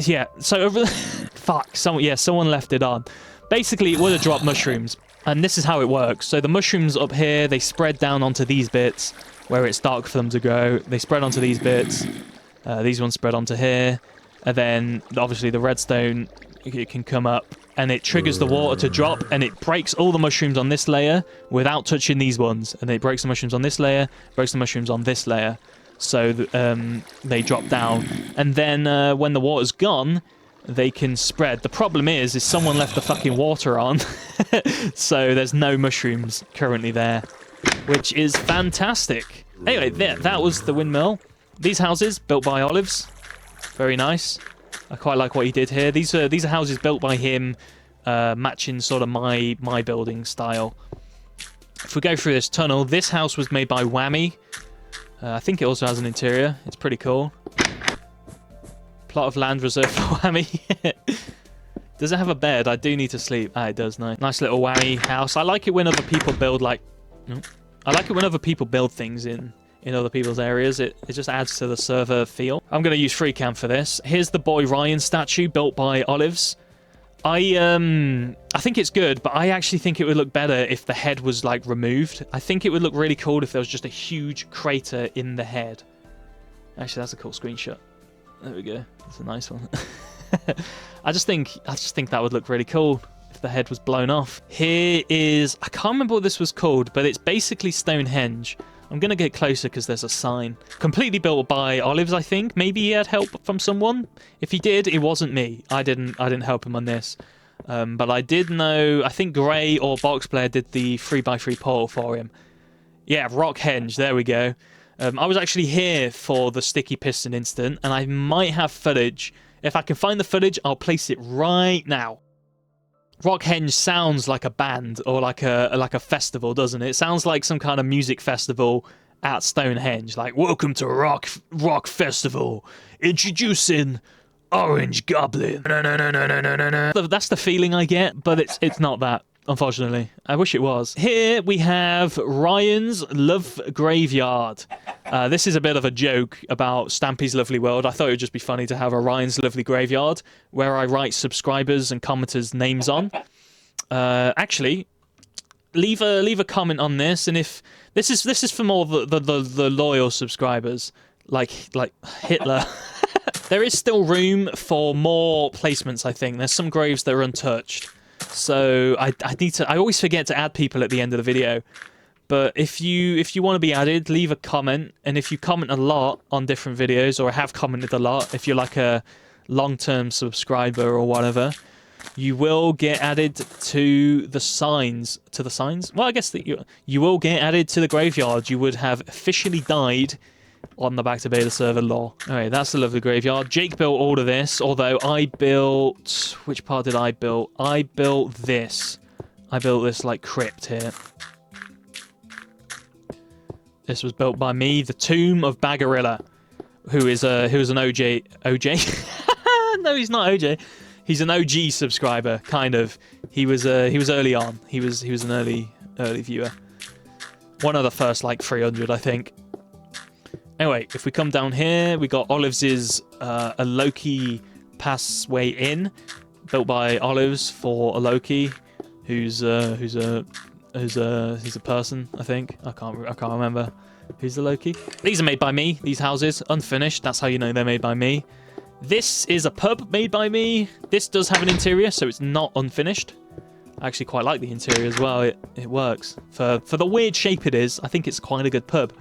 Yeah, so over... Fuck, someone left it on. Basically, it would have dropped mushrooms. And this is how it works. So the mushrooms up here, they spread down onto these bits, where it's dark for them to grow. They spread onto these bits. These ones spread onto here. And then, obviously, the redstone, it can come up. And it triggers the water to drop, and it breaks all the mushrooms on this layer without touching these ones. And it breaks the mushrooms on this layer, breaks the mushrooms on this layer. So they drop down. And then when the water's gone, they can spread. The problem is someone left the fucking water on. So there's no mushrooms currently there, which is fantastic. Anyway, that was the windmill. These houses built by Olives. Very nice. I quite like what he did here. These are houses built by him, matching sort of my building style. If we go through this tunnel, this house was made by Whammy. I think it also has an interior. It's pretty cool. Plot of land reserved for Whammy. Does it have a bed? I do need to sleep. Ah, it does. Nice little Whammy house. I like it when other people build I like it when other people build things in other people's areas. It just adds to the server feel. I'm going to use FreeCam for this. Here's the boy Ryan statue built by Olives. I think it's good, but I actually think it would look better if the head was like removed. I think it would look really cool if there was just a huge crater in the head. Actually, that's a cool screenshot. There we go. That's a nice one. I just think that would look really cool if the head was blown off. Here is, I can't remember what this was called, but it's basically Stonehenge. I'm going to get closer because there's a sign. Completely built by Olives, I think. Maybe he had help from someone. If he did, it wasn't me. I didn't help him on this. But I did know, I think Gray or BoxPlayer did the 3x3 portal for him. Yeah, Rockhenge, there we go. I was actually here for the sticky piston incident, and I might have footage. If I can find the footage, I'll place it right now. Rockhenge sounds like a band or like a festival, doesn't it? It sounds like some kind of music festival at Stonehenge. Like, welcome to Rock Festival. Introducing Orange Goblin. No. That's the feeling I get, but it's not that, unfortunately. I wish it was. Here we have Ryan's Love Graveyard. This is a bit of a joke about Stampy's Lovely World. I thought it would just be funny to have a Ryan's Lovely Graveyard where I write subscribers and commenters' names on. Actually, leave a comment on this, and if this is for more the loyal subscribers, like Hitler. There is still room for more placements. I think there's some graves that are untouched. So I always forget to add people at the end of the video. But if you want to be added, leave a comment. And if you comment a lot on different videos, or have commented a lot, if you're like a long-term subscriber or whatever, you will get added to the signs. To the signs? Well, I guess that you will get added to the graveyard. You would have officially died on the BackToBeta server lore. Alright, that's the lovely graveyard. Jake built all of this, although I built... Which part did I build? I built this. I built this, like, crypt here. This was built by me. The Tomb of Bagarilla, who is an OJ... OJ? No, he's not OJ. He's an OG subscriber, kind of. He was early on. He was an early viewer. One of the first, like, 300, I think. Anyway, if we come down here, we got Olives' a Loki passway in, built by Olives for a Loki, who's a person, I think. I can't remember who's the Loki. These are made by me. These houses unfinished. That's how you know they're made by me. This is a pub made by me. This does have an interior, so it's not unfinished. I actually quite like the interior as well. It works for the weird shape it is. I think it's quite a good pub.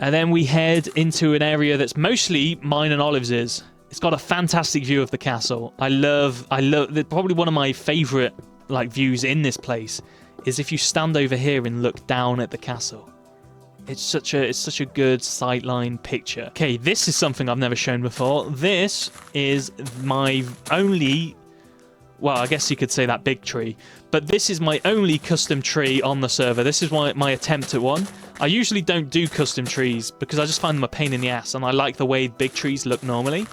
And then we head into an area that's mostly mine and Olive's is. It's got a fantastic view of the castle. I love probably one of my favorite like views in this place is if you stand over here and look down at the castle. It's such a good sightline picture. Okay, this is something I've never shown before. This is my only, well, I guess you could say that big tree, but this is my only custom tree on the server. This is my attempt at one. I usually don't do custom trees because I just find them a pain in the ass, and I like the way big trees look normally.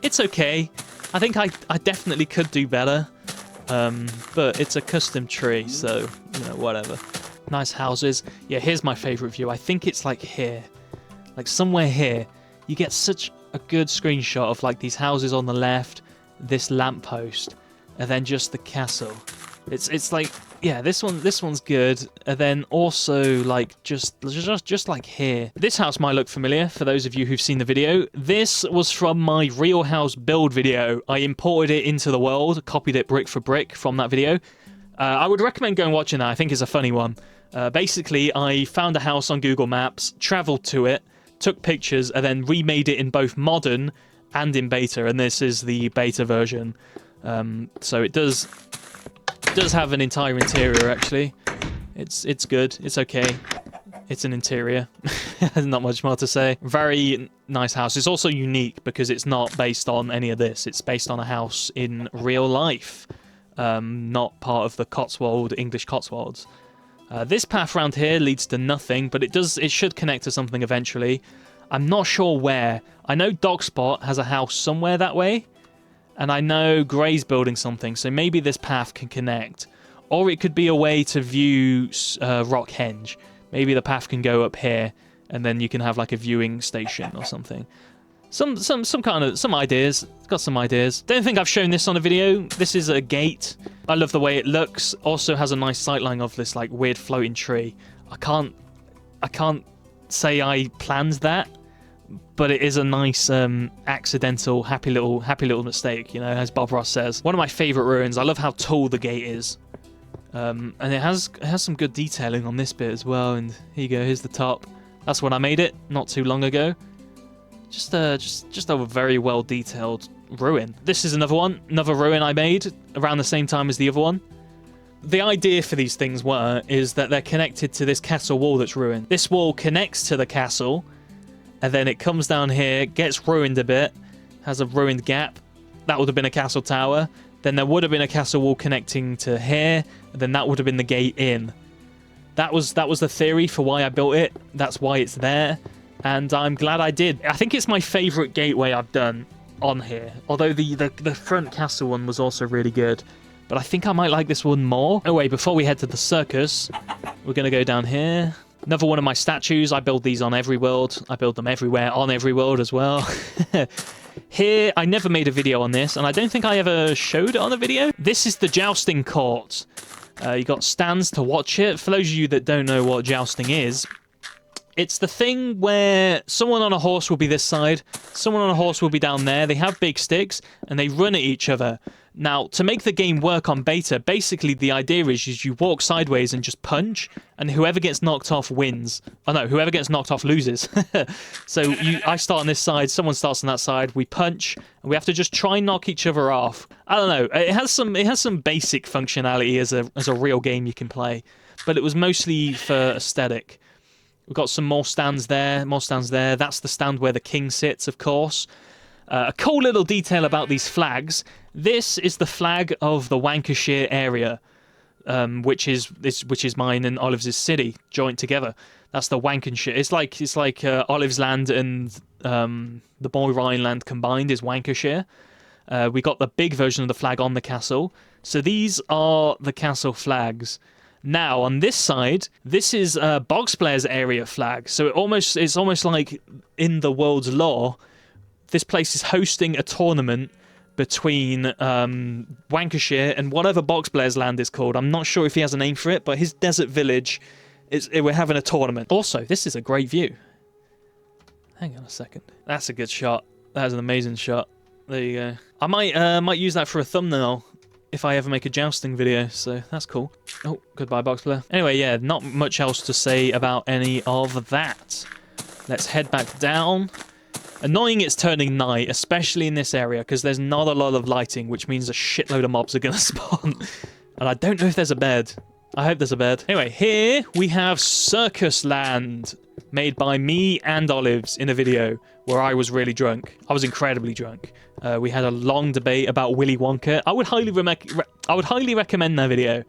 It's okay. I think I definitely could do better, but it's a custom tree, so, you know, whatever. Nice houses. Yeah, here's my favorite view. I think it's like here, like somewhere here. You get such a good screenshot of like these houses on the left, this lamppost, and then just the castle. It's like, yeah, this one's good, and then also like just like here. This house might look familiar for those of you who've seen the video. This was from my real house build video. I imported it into the world, copied it brick for brick from that video. I would recommend going watching that. I think it's a funny one. Basically, I found a house on Google Maps, traveled to it, took pictures, and then remade it in both modern and in beta. And this is the beta version. So it does have an entire interior, actually. It's good. It's okay. It's an interior. There's not much more to say. Very nice house. It's also unique because it's not based on any of this. It's based on a house in real life. Not part of the English Cotswolds. This path around here leads to nothing, but it should connect to something eventually. I'm not sure where. I know Dogspot has a house somewhere that way, and I know Grey's building something, so maybe this path can connect. Or it could be a way to view Rockhenge. Maybe the path can go up here, and then you can have like a viewing station or something. Some ideas. Got some ideas. Don't think I've shown this on a video. This is a gate. I love the way it looks. Also has a nice sightline of this like weird floating tree. I can't say I planned that, but it is a nice accidental happy little mistake, you know, as Bob Ross says. One of my favorite ruins. I love how tall the gate is. And it has some good detailing on this bit as well, and here you go, here's the top. That's when I made it not too long ago. Just a very well detailed ruin. This is another ruin I made around the same time as the other one. The idea for these things is that they're connected to this castle wall that's ruined. This wall connects to the castle, and then it comes down here, gets ruined a bit, has a ruined gap. That would have been a castle tower. Then there would have been a castle wall connecting to here, and then that would have been the gate in. That was the theory for why I built it. That's why it's there. And I'm glad I did. I think it's my favourite gateway I've done on here. Although the front castle one was also really good. But I think I might like this one more. Oh wait, before we head to the circus, we're going to go down here. Another one of my statues. I build these on every world. I build them everywhere on every world as well. Here, I never made a video on this, and I don't think I ever showed it on a video. This is the jousting court. You got stands to watch it. For those of you that don't know what jousting is, it's the thing where someone on a horse will be this side, someone on a horse will be down there. They have big sticks, and they run at each other. Now, to make the game work on beta, basically the idea is you walk sideways and just punch, and whoever gets knocked off wins. Oh no, whoever gets knocked off loses. So I start on this side, someone starts on that side, we punch, and we have to just try and knock each other off. I don't know, it has some basic functionality as a real game you can play, but it was mostly for aesthetic. We've got some more stands there, That's the stand where the king sits, of course. A cool little detail about these flags. This is the flag of the Lancashire area, which is mine and Olive's city joined together. That's the Lancashire. It's like Olive's land and the Boy Ryan land combined is Lancashire. We got the big version of the flag on the castle. So these are the castle flags. Now on this side, this is Bogsplayer's area flag. So it's almost like in the world's lore, this place is hosting a tournament between Lancashire and whatever Bogsplayer's land is called. I'm not sure if he has a name for it, but his desert village we're having a tournament. Also, this is a great view. Hang on a second. That's a good shot. That is an amazing shot. There you go. I might use that for a thumbnail if I ever make a jousting video, so that's cool. Oh, goodbye, Boxplayer. Anyway, yeah, not much else to say about any of that. Let's head back down. Annoying it's turning night, especially in this area, because there's not a lot of lighting, which means a shitload of mobs are going to spawn. And I don't know if there's a bed. I hope there's a bed. Anyway, here we have Circus Land, made by me and Olives in a video where I was really drunk. I was incredibly drunk. We had a long debate about Willy Wonka. I would highly recommend that video.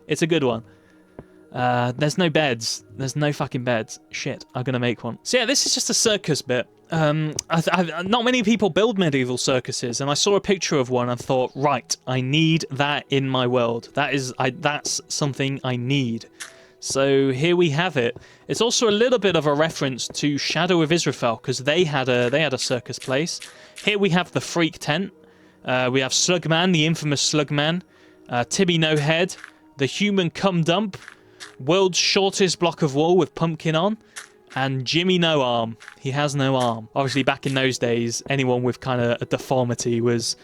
It's a good one. There's no beds. There's no fucking beds. Shit, I'm gonna make one. So yeah, this is just a circus bit. Not many people build medieval circuses, and I saw a picture of one and thought, right, I need that in my world. That's something I need. So here we have it. It's also a little bit of a reference to Shadow of Israfel, because they had a circus place. Here we have the Freak Tent. We have Slugman, the infamous Slugman. Tibby No Head, the Human Cum Dump, World's Shortest Block of Wall with Pumpkin on, and Jimmy No Arm. He has no arm. Obviously, back in those days, anyone with kind of a deformity was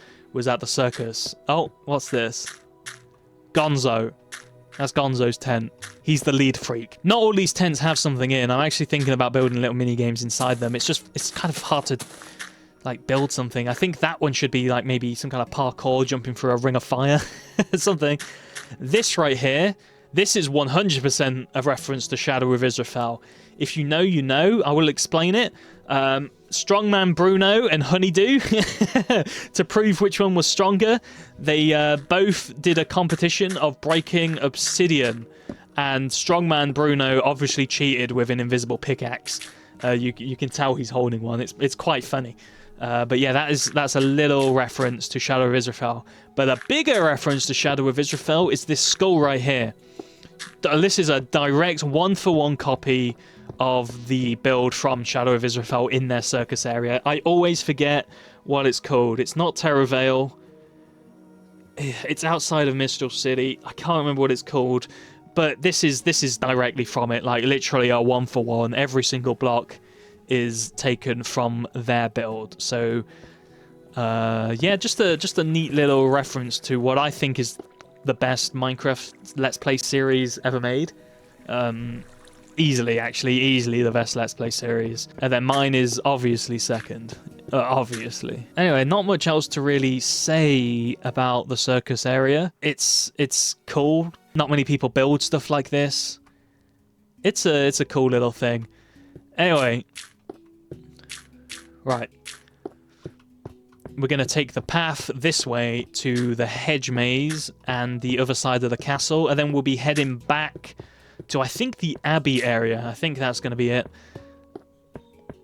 at the circus. Oh, what's this? Gonzo. That's Gonzo's tent. He's the lead freak. Not all these tents have something in. I'm actually thinking about building little mini games inside them. It's kind of hard to like build something. I think that one should be like maybe some kind of parkour, jumping through a ring of fire, something. This right here, this is 100% a reference to Shadow of Israfel. If you know, you know. I will explain it. Strongman Bruno and Honeydew, to prove which one was stronger, they both did a competition of breaking obsidian, and Strongman Bruno obviously cheated with an invisible pickaxe. You can tell he's holding one. It's quite funny. But yeah, that's a little reference to Shadow of Israfel. But a bigger reference to Shadow of Israfel is this skull right here. This is a direct one-for-one copy of the build from Shadow of Israfel in their circus area. I always forget what it's called. It's not Terravale. It's outside of Mistral City. I can't remember what it's called. But this is directly from it. Like literally a one-for-one. Every single block is taken from their build. So yeah, just a neat little reference to what I think is the best Minecraft Let's Play series ever made. Easily the best Let's Play series. And then mine is obviously second. Obviously. Anyway, not much else to really say about the circus area. It's cool. Not many people build stuff like this. It's a cool little thing. Anyway. Right. We're going to take the path this way to the hedge maze and the other side of the castle, and then we'll be heading back to, I think, the Abbey area. I think that's going to be it.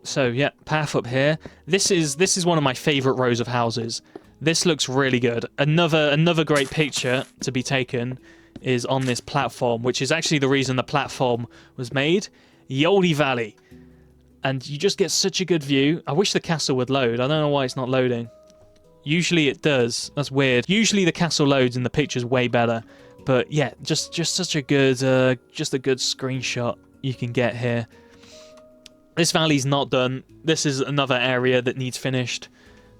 So, yeah, path up here. This is one of my favourite rows of houses. This looks really good. Another great picture to be taken is on this platform, which is actually the reason the platform was made. Yoli Valley. And you just get such a good view. I wish the castle would load. I don't know why it's not loading. Usually it does. That's weird. Usually the castle loads and the picture's way better. But yeah, just such a good, just a good screenshot you can get here. This valley's not done. This is another area that needs finished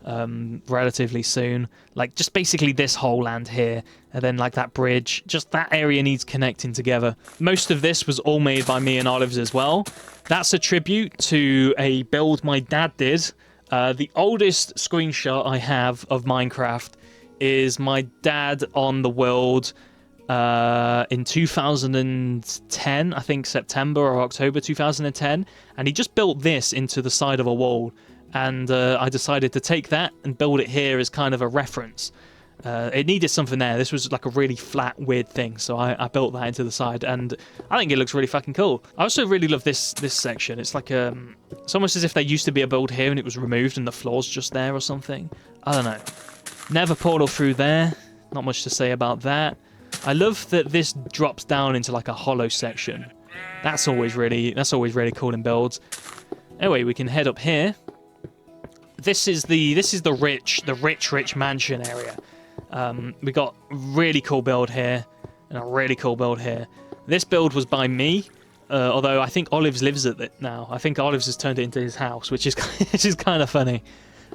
relatively soon. Like just basically this whole land here, and then like that bridge. Just that area needs connecting together. Most of this was all made by me and Olives as well. That's a tribute to a build my dad did. The oldest screenshot I have of Minecraft is my dad on the world in 2010, I think September or October 2010, and he just built this into the side of a wall, and I decided to take that and build it here as kind of a reference. It needed something there. This was like a really flat, weird thing, so I built that into the side, and I think it looks really fucking cool. I also really love this section. It's like it's almost as if there used to be a build here and it was removed and the floor's just there or something. I don't know. Never portal through there. Not much to say about that. I love that this drops down into like a hollow section. That's always really cool in builds. Anyway, we can head up here. This is the rich mansion area. We got a really cool build here and a really cool build here. This build was by me, although I think Olives lives at it now. I think Olives has turned it into his house, which is kind of funny.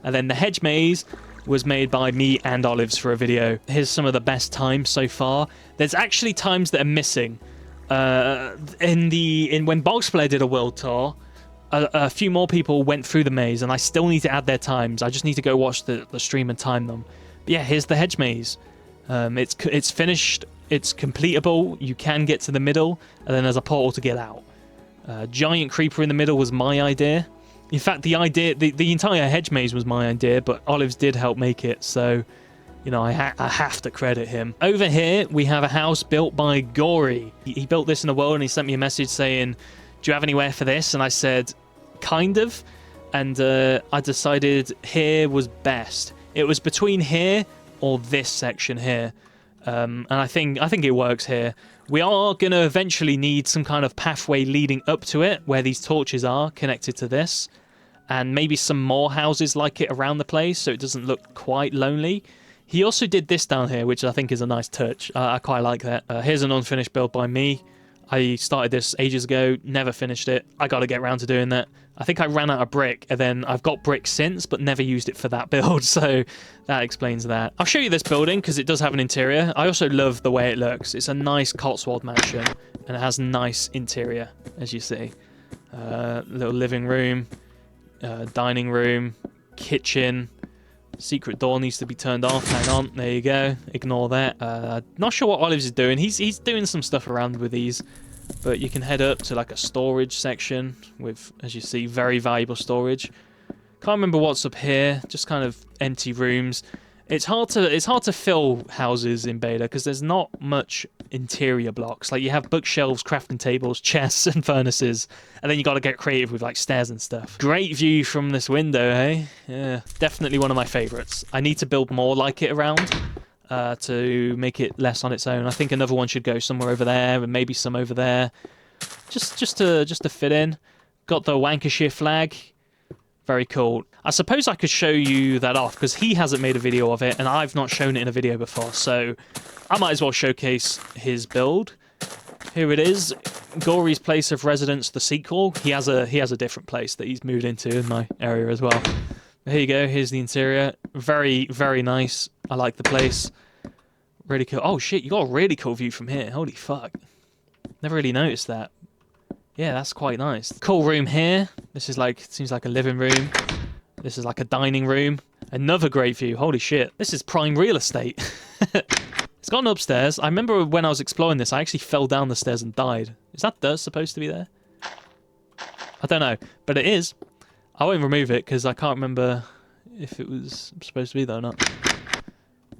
And then the hedge maze was made by me and Olives for a video. Here's some of the best times so far. There's actually times that are missing. When Boxplayer did a world tour, a few more people went through the maze, and I still need to add their times. I just need to go watch the stream and time them. But yeah, here's the hedge maze. It's finished. It's completable. You can get to the middle, and then there's a portal to get out. Giant creeper in the middle was my idea. In fact, the entire hedge maze was my idea, but Olives did help make it, so, you know, I have to credit him. Over here, we have a house built by Gory. He built this in the world, and he sent me a message saying, do you have anywhere for this? And I said, kind of. And I decided here was best. It was between here or this section here. And I think it works here. We are going to eventually need some kind of pathway leading up to it, where these torches are connected to this. And maybe some more houses like it around the place, so it doesn't look quite lonely. He also did this down here, which I think is a nice touch. I quite like that. Here's an unfinished build by me. I started this ages ago, never finished it. I got to get around to doing that. I think I ran out of brick, and then I've got brick since, but never used it for that build, so that explains that. I'll show you this building, because it does have an interior. I also love the way it looks. It's a nice Cotswold mansion, and it has a nice interior, as you see. Little living room. Dining room, kitchen, secret door needs to be turned off. Hang on, there you go. Ignore that. Not sure what Olives is doing. He's doing some stuff around with these, but you can head up to like a storage section with, as you see, very valuable storage. Can't remember what's up here. Just kind of empty rooms. It's hard to fill houses in beta because there's not much interior blocks. Like, you have bookshelves, crafting tables, chests, and furnaces, and then you got to get creative with like stairs and stuff. Great view from this window, hey? Yeah, definitely one of my favorites. I need to build more like it around to make it less on its own. I think another one should go somewhere over there, and maybe some over there, just to fit in. Got the Lancashire flag. Very cool. I suppose I could show you that off, because he hasn't made a video of it, and I've not shown it in a video before, so I might as well showcase his build. Here it is, Gory's place of residence, the sequel. He has a different place that he's moved into in my area as well. Here you go, here's the interior. Very, very nice. I like the place. Really cool. Oh shit, you got a really cool view from here. Holy fuck. Never really noticed that. Yeah, that's quite nice. Cool room here. This is like, seems like a living room. This is like a dining room. Another great view. Holy shit. This is prime real estate. It's got an upstairs. I remember when I was exploring this, I actually fell down the stairs and died. Is that dirt supposed to be there? I don't know, but it is. I won't remove it because I can't remember if it was supposed to be there or not.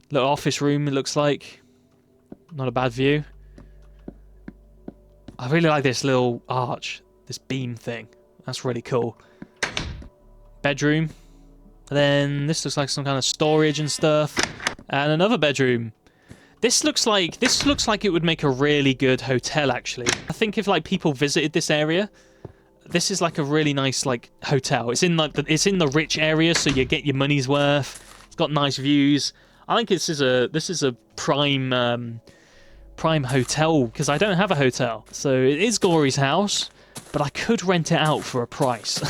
Little office room, it looks like. Not a bad view. I really like this little arch, this beam thing. That's really cool. Bedroom. And then this looks like some kind of storage and stuff. And another bedroom. This looks like it would make a really good hotel, actually. I think if like people visited this area, this is like a really nice like hotel. It's in like the rich area, so you get your money's worth. It's got nice views. I think this is a prime hotel, because I don't have a hotel. So it is Gory's house, but I could rent it out for a price.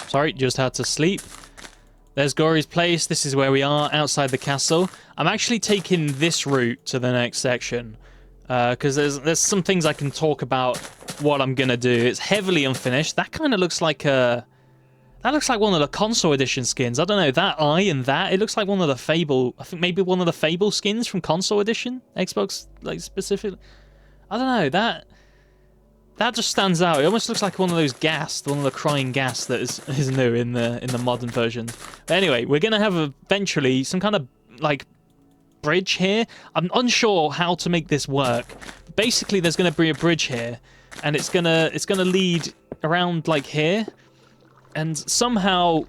Sorry, just had to sleep. There's Gory's place. This is where we are, outside the castle. I'm actually taking this route to the next section, because there's some things I can talk about what I'm gonna do. It's heavily unfinished. That kind of looks like that looks like one of the console edition skins. I don't know, that eye and that, it looks like one of the Fable, I think maybe one of the Fable skins from console edition, Xbox, like, specifically. I don't know, that just stands out. It almost looks like one of those ghast, one of the crying ghast that is new in the modern version. But anyway, we're gonna have eventually some kind of like bridge here. I'm unsure how to make this work. Basically, there's gonna be a bridge here, and it's gonna lead around like here. And somehow,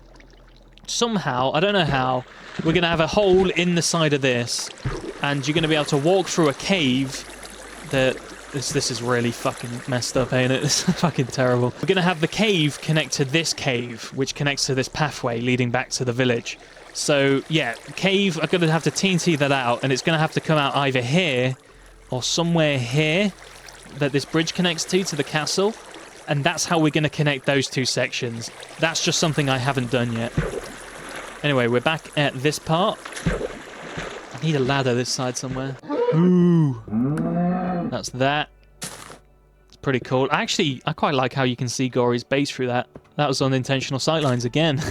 I don't know how, we're going to have a hole in the side of this, and you're going to be able to walk through a cave that... This is really fucking messed up, ain't it? It's fucking terrible. We're going to have the cave connect to this cave, which connects to this pathway leading back to the village. So, yeah, cave, I'm going to have to TNT that out, and it's going to have to come out either here or somewhere here that this bridge connects to the castle. And that's how we're going to connect those two sections. That's just something I haven't done yet. Anyway, we're back at this part. I need a ladder this side somewhere. Ooh. That's that. Let's pretty cool. Actually, I quite like how you can see Gory's base through that. That was unintentional sightlines again.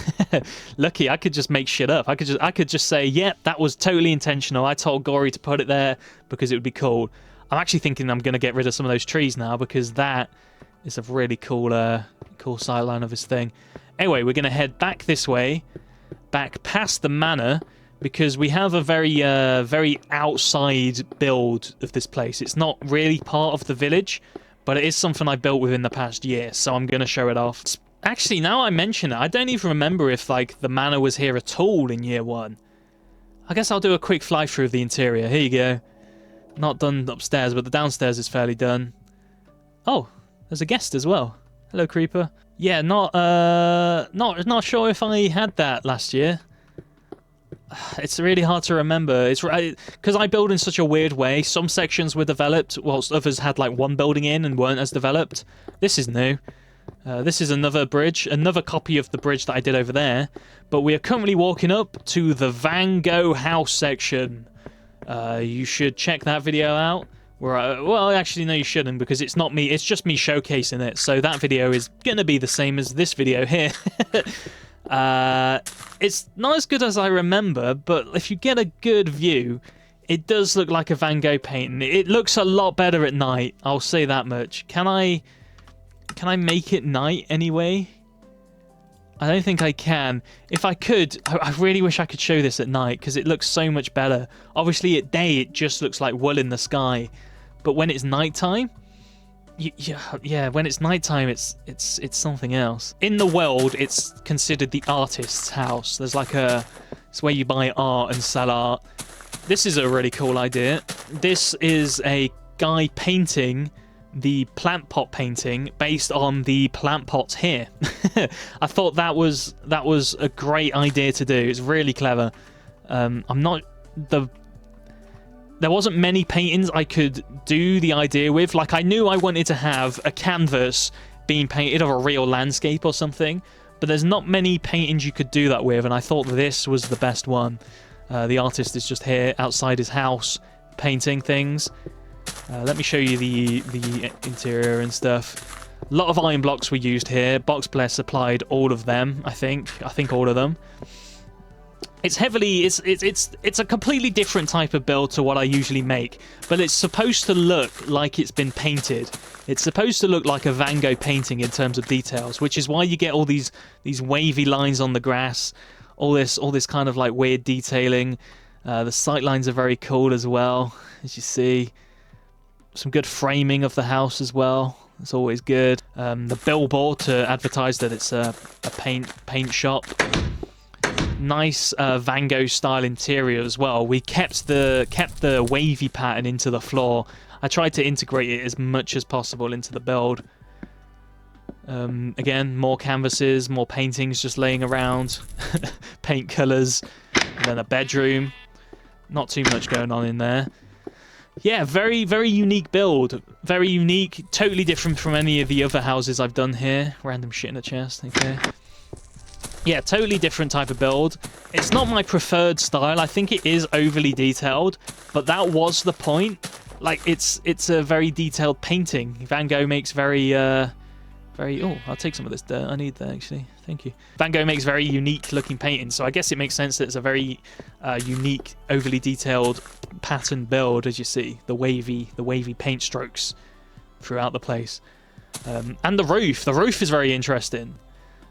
Lucky, I could just make shit up. I could just say, yep, that was totally intentional. I told Gory to put it there because it would be cool. I'm actually thinking I'm going to get rid of some of those trees now because that is a really cool cool sightline of his thing. Anyway, we're going to head back this way, back past the manor, because we have a very outside build of this place. It's not really part of the village, but it is something I built within the past year, so I'm going to show it off. Actually, now I mention it, I don't even remember if, like, the manor was here at all in year 1. I guess I'll do a quick fly through of the interior. Here you go. Not done upstairs, but the downstairs is fairly done. Oh, there's a guest as well. Hello, creeper. Yeah, not sure if I had that last year. It's really hard to remember. It's right because I build in such a weird way. Some sections were developed, whilst others had like one building in and weren't as developed. This is new. This is another bridge, another copy of the bridge that I did over there. But we are currently walking up to the Van Gogh house section. You should check that video out. Well, actually, no, you shouldn't, because it's not me. It's just me showcasing it. So that video is gonna be the same as this video here. It's not as good as I remember, but if you get a good view, it does look like a Van Gogh painting. It looks a lot better at night. I'll say that much. Can I make it night anyway? I don't think I can. If I could, I really wish I could show this at night because it looks so much better. Obviously, at day, it just looks like wool in the sky. But when it's nighttime, yeah, when it's nighttime, it's something else. In the world, it's considered the artist's house. There's like it's where you buy art and sell art. This is a really cool idea. This is a guy painting the plant pot painting based on the plant pots here. I thought that was a great idea to do. It's really clever. There wasn't many paintings I could do the idea with. Like, I knew I wanted to have a canvas being painted of a real landscape or something, but there's not many paintings you could do that with, and I thought this was the best one. The artist is just here outside his house painting things. Let me show you the interior and stuff. A lot of iron blocks were used here. Box Bless supplied all of them, I think all of them. It's a completely different type of build to what I usually make, but it's supposed to look like it's been painted. It's supposed to look like a Van Gogh painting in terms of details, which is why you get all these wavy lines on the grass, all this kind of like weird detailing. The sight lines are very cool as well, as you see. Some good framing of the house as well. It's always good. The billboard to advertise that it's a paint shop. Nice Van Gogh style interior as well. We kept the wavy pattern into the floor. I tried to integrate it as much as possible into the build. Again, more canvases, more paintings just laying around. Paint colours. And then a bedroom. Not too much going on in there. Yeah, very, very unique build. Very unique. Totally different from any of the other houses I've done here. Random shit in the chest. Okay. Yeah, totally different type of build. It's not my preferred style. I think it is overly detailed, but that was the point. Like, it's a very detailed painting. Van Gogh makes very... Oh, I'll take some of this dirt. I need that, actually. Thank you. Van Gogh makes very unique-looking paintings, so I guess it makes sense that it's a very unique, overly detailed pattern build, as you see. The wavy paint strokes throughout the place. And the roof. The roof is very interesting.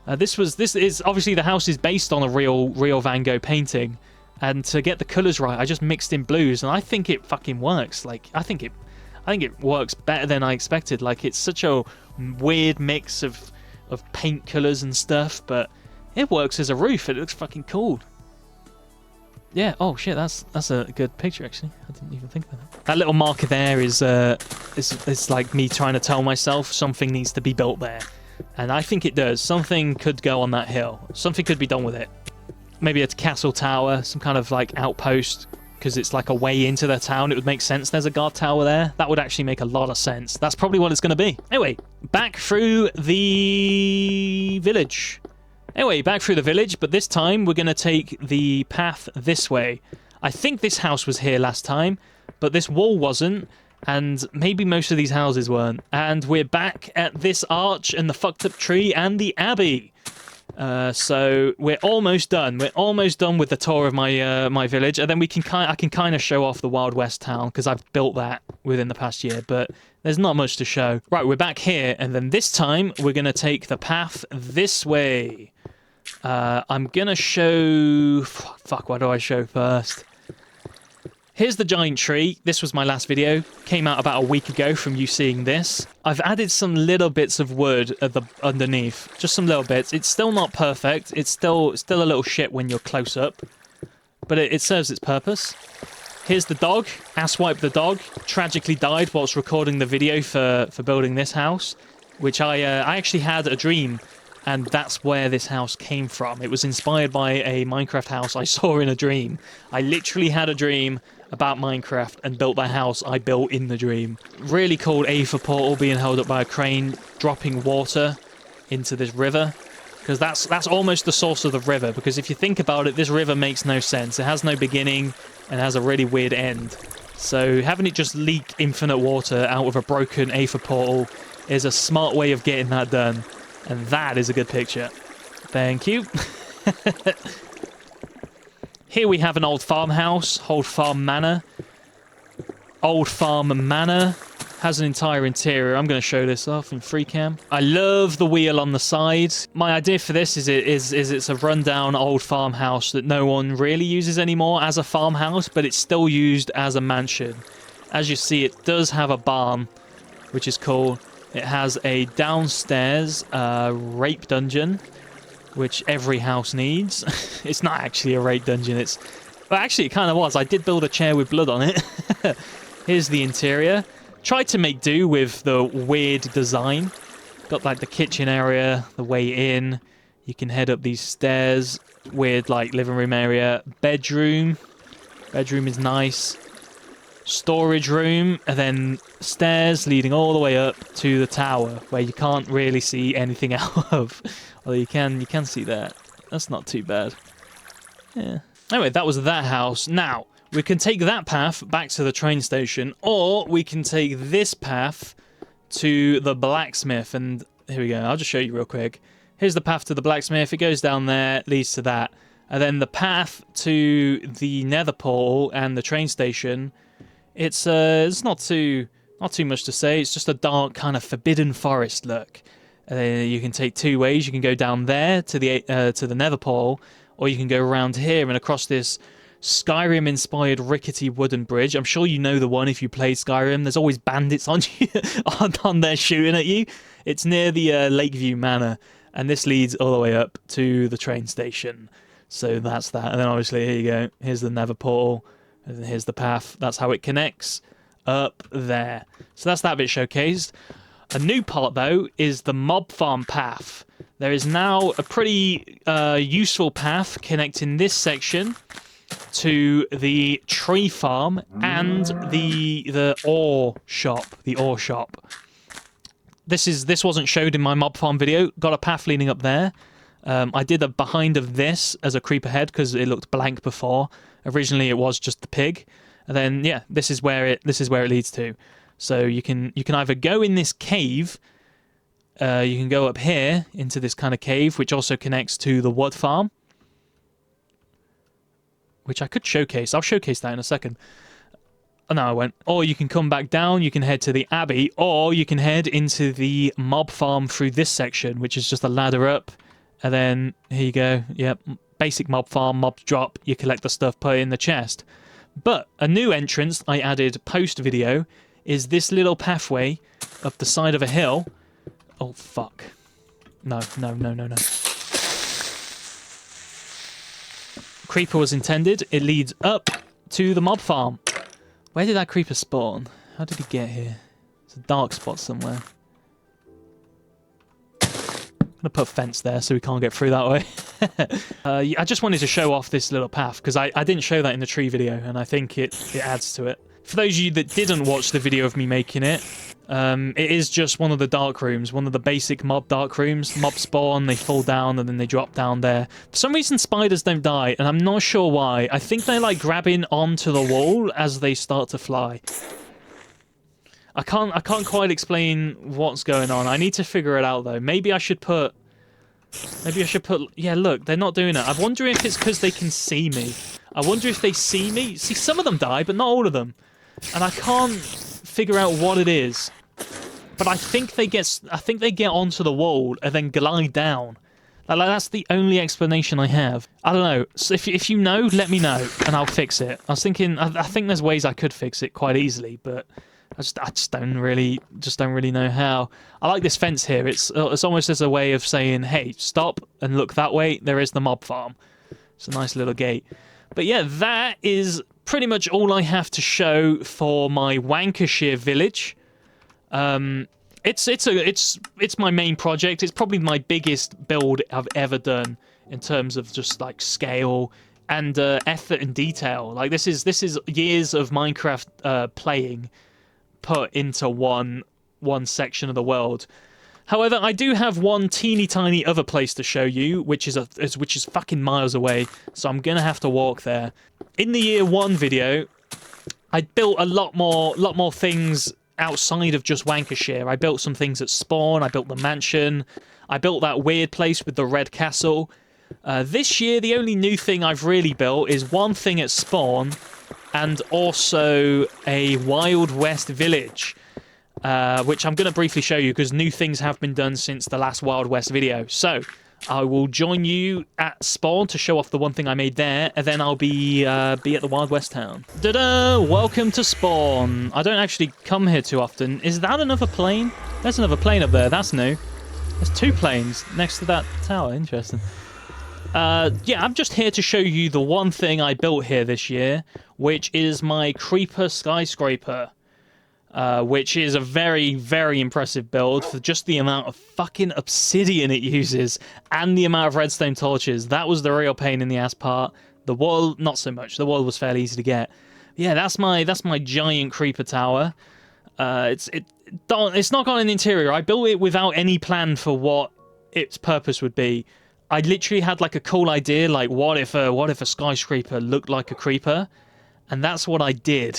This is obviously the house is based on a real Van Gogh painting, and to get the colors right, I just mixed in blues, and I think it fucking works. Like, I think it works better than I expected. Like, it's such a weird mix of paint colors and stuff, but it works as a roof. It looks fucking cool. Yeah. Oh shit, that's a good picture actually. I didn't even think of that. That little marker there is like me trying to tell myself something needs to be built there. And I think it does. Something could go on that hill. Something could be done with it. Maybe a castle tower, some kind of like outpost, because it's like a way into the town. It would make sense there's a guard tower there. That would actually make a lot of sense. That's probably what it's going to be. Anyway, back through the village. But this time we're going to take the path this way. I think this house was here last time, but this wall wasn't. And maybe most of these houses weren't. And we're back at this arch and the fucked up tree and the Abbey. So we're almost done. We're almost done with the tour of my my village, and then I can kind of show off the Wild West town because I've built that within the past year. But there's not much to show. Right, we're back here, and then this time we're gonna take the path this way. I'm gonna show. Fuck, what do I show first? Here's the giant tree. This was my last video. Came out about a week ago from you seeing this. I've added some little bits of wood at the underneath. Just some little bits. It's still not perfect. It's still a little shit when you're close up. But it serves its purpose. Here's the dog. Asswipe the dog. Tragically died whilst recording the video for building this house. Which I actually had a dream. And that's where this house came from. It was inspired by a Minecraft house I saw in a dream. I literally had a dream about Minecraft and built that house I built in the dream. Really cool Aether portal being held up by a crane, dropping water into this river. Because that's almost the source of the river. Because if you think about it, this river makes no sense. It has no beginning and has a really weird end. So having it just leak infinite water out of a broken Aether portal is a smart way of getting that done. And that is a good picture. Thank you. Here we have an old farmhouse, old farm manor. Old farm manor has an entire interior. I'm going to show this off in free cam. I love the wheel on the side. My idea for this is it's a rundown old farmhouse that no one really uses anymore as a farmhouse, but it's still used as a mansion. As you see, it does have a barn, which is cool. It has a downstairs rape dungeon, which every house needs. It's not actually a rape dungeon. Well, actually, it kind of was. I did build a chair with blood on it. Here's the interior. Tried to make do with the weird design. Got like the kitchen area, the way in. You can head up these stairs. Weird like living room area. Bedroom. Bedroom is nice. Storage room, and then stairs leading all the way up to the tower, where you can't really see anything out of. Although you can see that. That's not too bad. Yeah. Anyway, that was that house. Now, we can take that path back to the train station, or we can take this path to the blacksmith. And here we go. I'll just show you real quick. Here's the path to the blacksmith. It goes down there, leads to that. And then the path to the nether portal and the train station, it's not too much to say. It's just a dark kind of forbidden forest look. You can take two ways. You can go down there to the nether portal, or you can go around here and across this Skyrim-inspired rickety wooden bridge. I'm sure you know the one if you played Skyrim. There's always bandits on you on there shooting at you. It's near the Lakeview Manor, and this leads all the way up to the train station. So that's that. And then obviously here you go. Here's the nether portal. And then here's the path. That's how it connects up there. So that's that bit showcased. A new part, though, is the mob farm path. There is now a pretty useful path connecting this section to the tree farm and the ore shop. The ore shop. This wasn't showed in my mob farm video. Got a path leading up there. I did a behind of this as a creeper head because it looked blank before. Originally, it was just the pig, and then yeah, this is where it leads to. So you can either go in this cave, you can go up here into this kind of cave, which also connects to the wood farm, which I could showcase. I'll showcase that in a second. Oh, no, I won't. Or you can come back down. You can head to the Abbey, or you can head into the mob farm through this section, which is just a ladder up, and then here you go. Yep. Basic mob farm, mobs drop, you collect the stuff, put it in the chest. But a new entrance I added post-video is this little pathway up the side of a hill. Oh, fuck. No. Creeper was intended. It leads up to the mob farm. Where did that creeper spawn? How did he get here? It's a dark spot somewhere. I'm going to put a fence there so we can't get through that way. I just wanted to show off this little path because I didn't show that in the tree video, and I think it adds to it. For those of you that didn't watch the video of me making it, it is just one of the dark rooms, one of the basic mob dark rooms. Mob spawn, they fall down, and then they drop down there. For some reason, spiders don't die, and I'm not sure why. I think they're like grabbing onto the wall as they start to fly. I can't quite explain what's going on. I need to figure it out, though. Maybe I should put... Yeah, look, they're not doing it. I'm wondering if it's because they can see me. I wonder if they see me. See, some of them die, but not all of them. And I can't figure out what it is. But I think they get onto the wall and then glide down. Like, that's the only explanation I have. I don't know. So if you know, let me know, and I'll fix it. I was thinking, I think there's ways I could fix it quite easily, but I just don't really know how. I like this fence here. It's almost as a way of saying, hey, stop and look that way. There is the mob farm. It's a nice little gate. But yeah, that is pretty much all I have to show for my Lancashire village. It's my main project. It's probably my biggest build I've ever done in terms of just like scale and effort and detail. Like this is years of Minecraft playing put into one section of the world. However, I do have one teeny tiny other place to show you, which is fucking miles away, so I'm gonna have to walk there. In the year 1 video, I built a lot more things outside of just Lancashire. I built some things at spawn, I built the mansion, I built that weird place with the red castle. This year, the only new thing I've really built is one thing at spawn, and also a Wild West village. Which I'm going to briefly show you because new things have been done since the last Wild West video. So, I will join you at spawn to show off the one thing I made there, and then I'll be at the Wild West town. Da-da! Welcome to spawn. I don't actually come here too often. Is that another plane? There's another plane up there. That's new. There's 2 planes next to that tower. Interesting. Yeah, I'm just here to show you the one thing I built here this year, which is my creeper skyscraper. Which is a very, very impressive build for just the amount of fucking obsidian it uses and the amount of redstone torches. That was the real pain in the ass part. The wall, not so much. The wall was fairly easy to get. Yeah, that's my giant creeper tower. It's not got an interior. I built it without any plan for what its purpose would be. I literally had like a cool idea, like what if a skyscraper looked like a creeper? And that's what I did.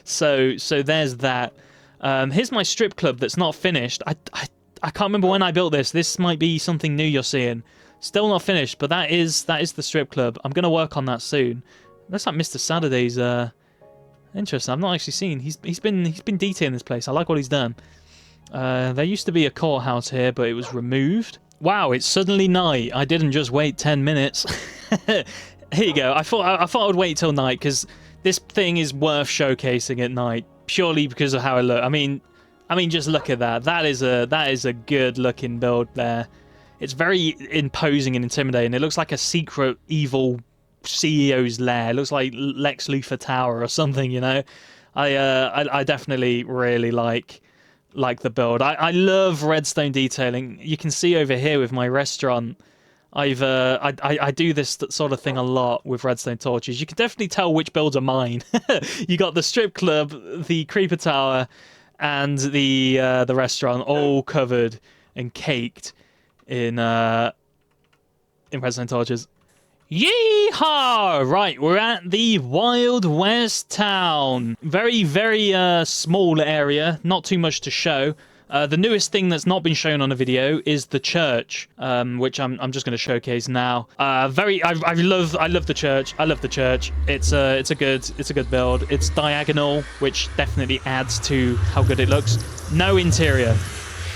so there's that. Here's my strip club that's not finished. I can't remember when I built this. This might be something new you're seeing. Still not finished, but that is the strip club. I'm gonna work on that soon. Looks like Mr. Saturday's interesting. I've not actually seen. He's been detailing this place. I like what he's done. There used to be a courthouse here, but it was removed. Wow, it's suddenly night. I didn't just wait 10 minutes. Here you go. I thought I would wait till night because this thing is worth showcasing at night purely because of how it looks. I mean, just look at that. That is a good looking build there. It's very imposing and intimidating. It looks like a secret evil CEO's lair. It looks like Lex Luthor Tower or something. You know, I definitely really like the build. I love redstone detailing. You can see over here with my restaurant. I do this sort of thing a lot with redstone torches. You can definitely tell which builds are mine. You got the strip club, the creeper tower, and the restaurant all covered and caked in redstone torches. Yeehaw! Right, we're at the Wild West town. Very, very small area. Not too much to show. The newest thing that's not been shown on a video is the church, which I'm just going to showcase now. I love the church. I love the church. It's a good build. It's diagonal, which definitely adds to how good it looks. No interior.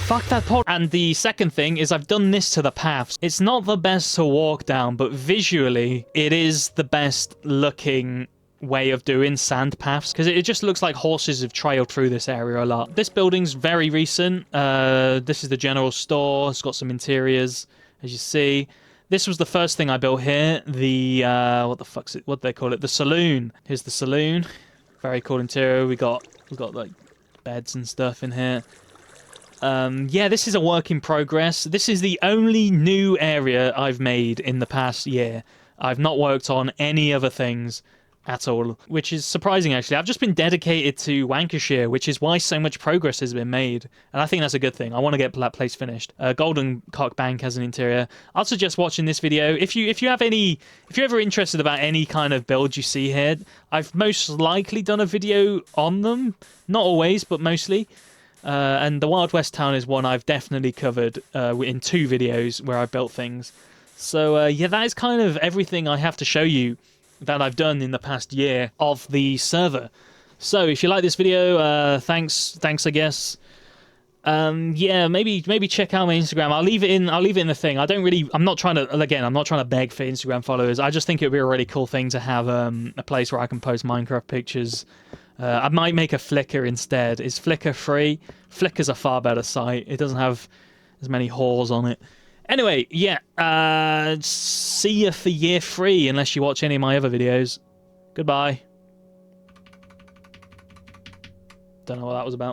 Fuck that pot. And the second thing is I've done this to the paths. It's not the best to walk down, but visually it is the best looking way of doing sand paths because it just looks like horses have trailed through this area a lot. This building's very recent. This is the general store. It's got some interiors, as you see. This was the first thing I built here. The what the fuck's it? What do they call it? The saloon. Here's the saloon. Very cool interior. We got like beds and stuff in here. Yeah, this is a work in progress. This is the only new area I've made in the past year. I've not worked on any other things. at all, which is surprising actually. I've just been dedicated to Lancashire, which is why so much progress has been made, and I think that's a good thing. I want to get that place finished. Golden Cock Bank has an interior. I'll suggest watching this video if you're ever interested about any kind of build you see here. I've most likely done a video on them, not always, but mostly. And the Wild West town is one I've definitely covered in 2 videos where I built things. So yeah, that is kind of everything I have to show you that I've done in the past year of the server. So if you like this video, thanks I guess. Yeah, maybe check out my Instagram. I'll leave it in the thing. I'm not trying to beg for Instagram followers. I just think it'd be a really cool thing to have a place where I can post Minecraft pictures. I might make a Flickr instead. Is Flickr free? Flickr's a far better site. It doesn't have as many whores on it. Anyway, yeah, see you for year 3 unless you watch any of my other videos. Goodbye. Don't know what that was about.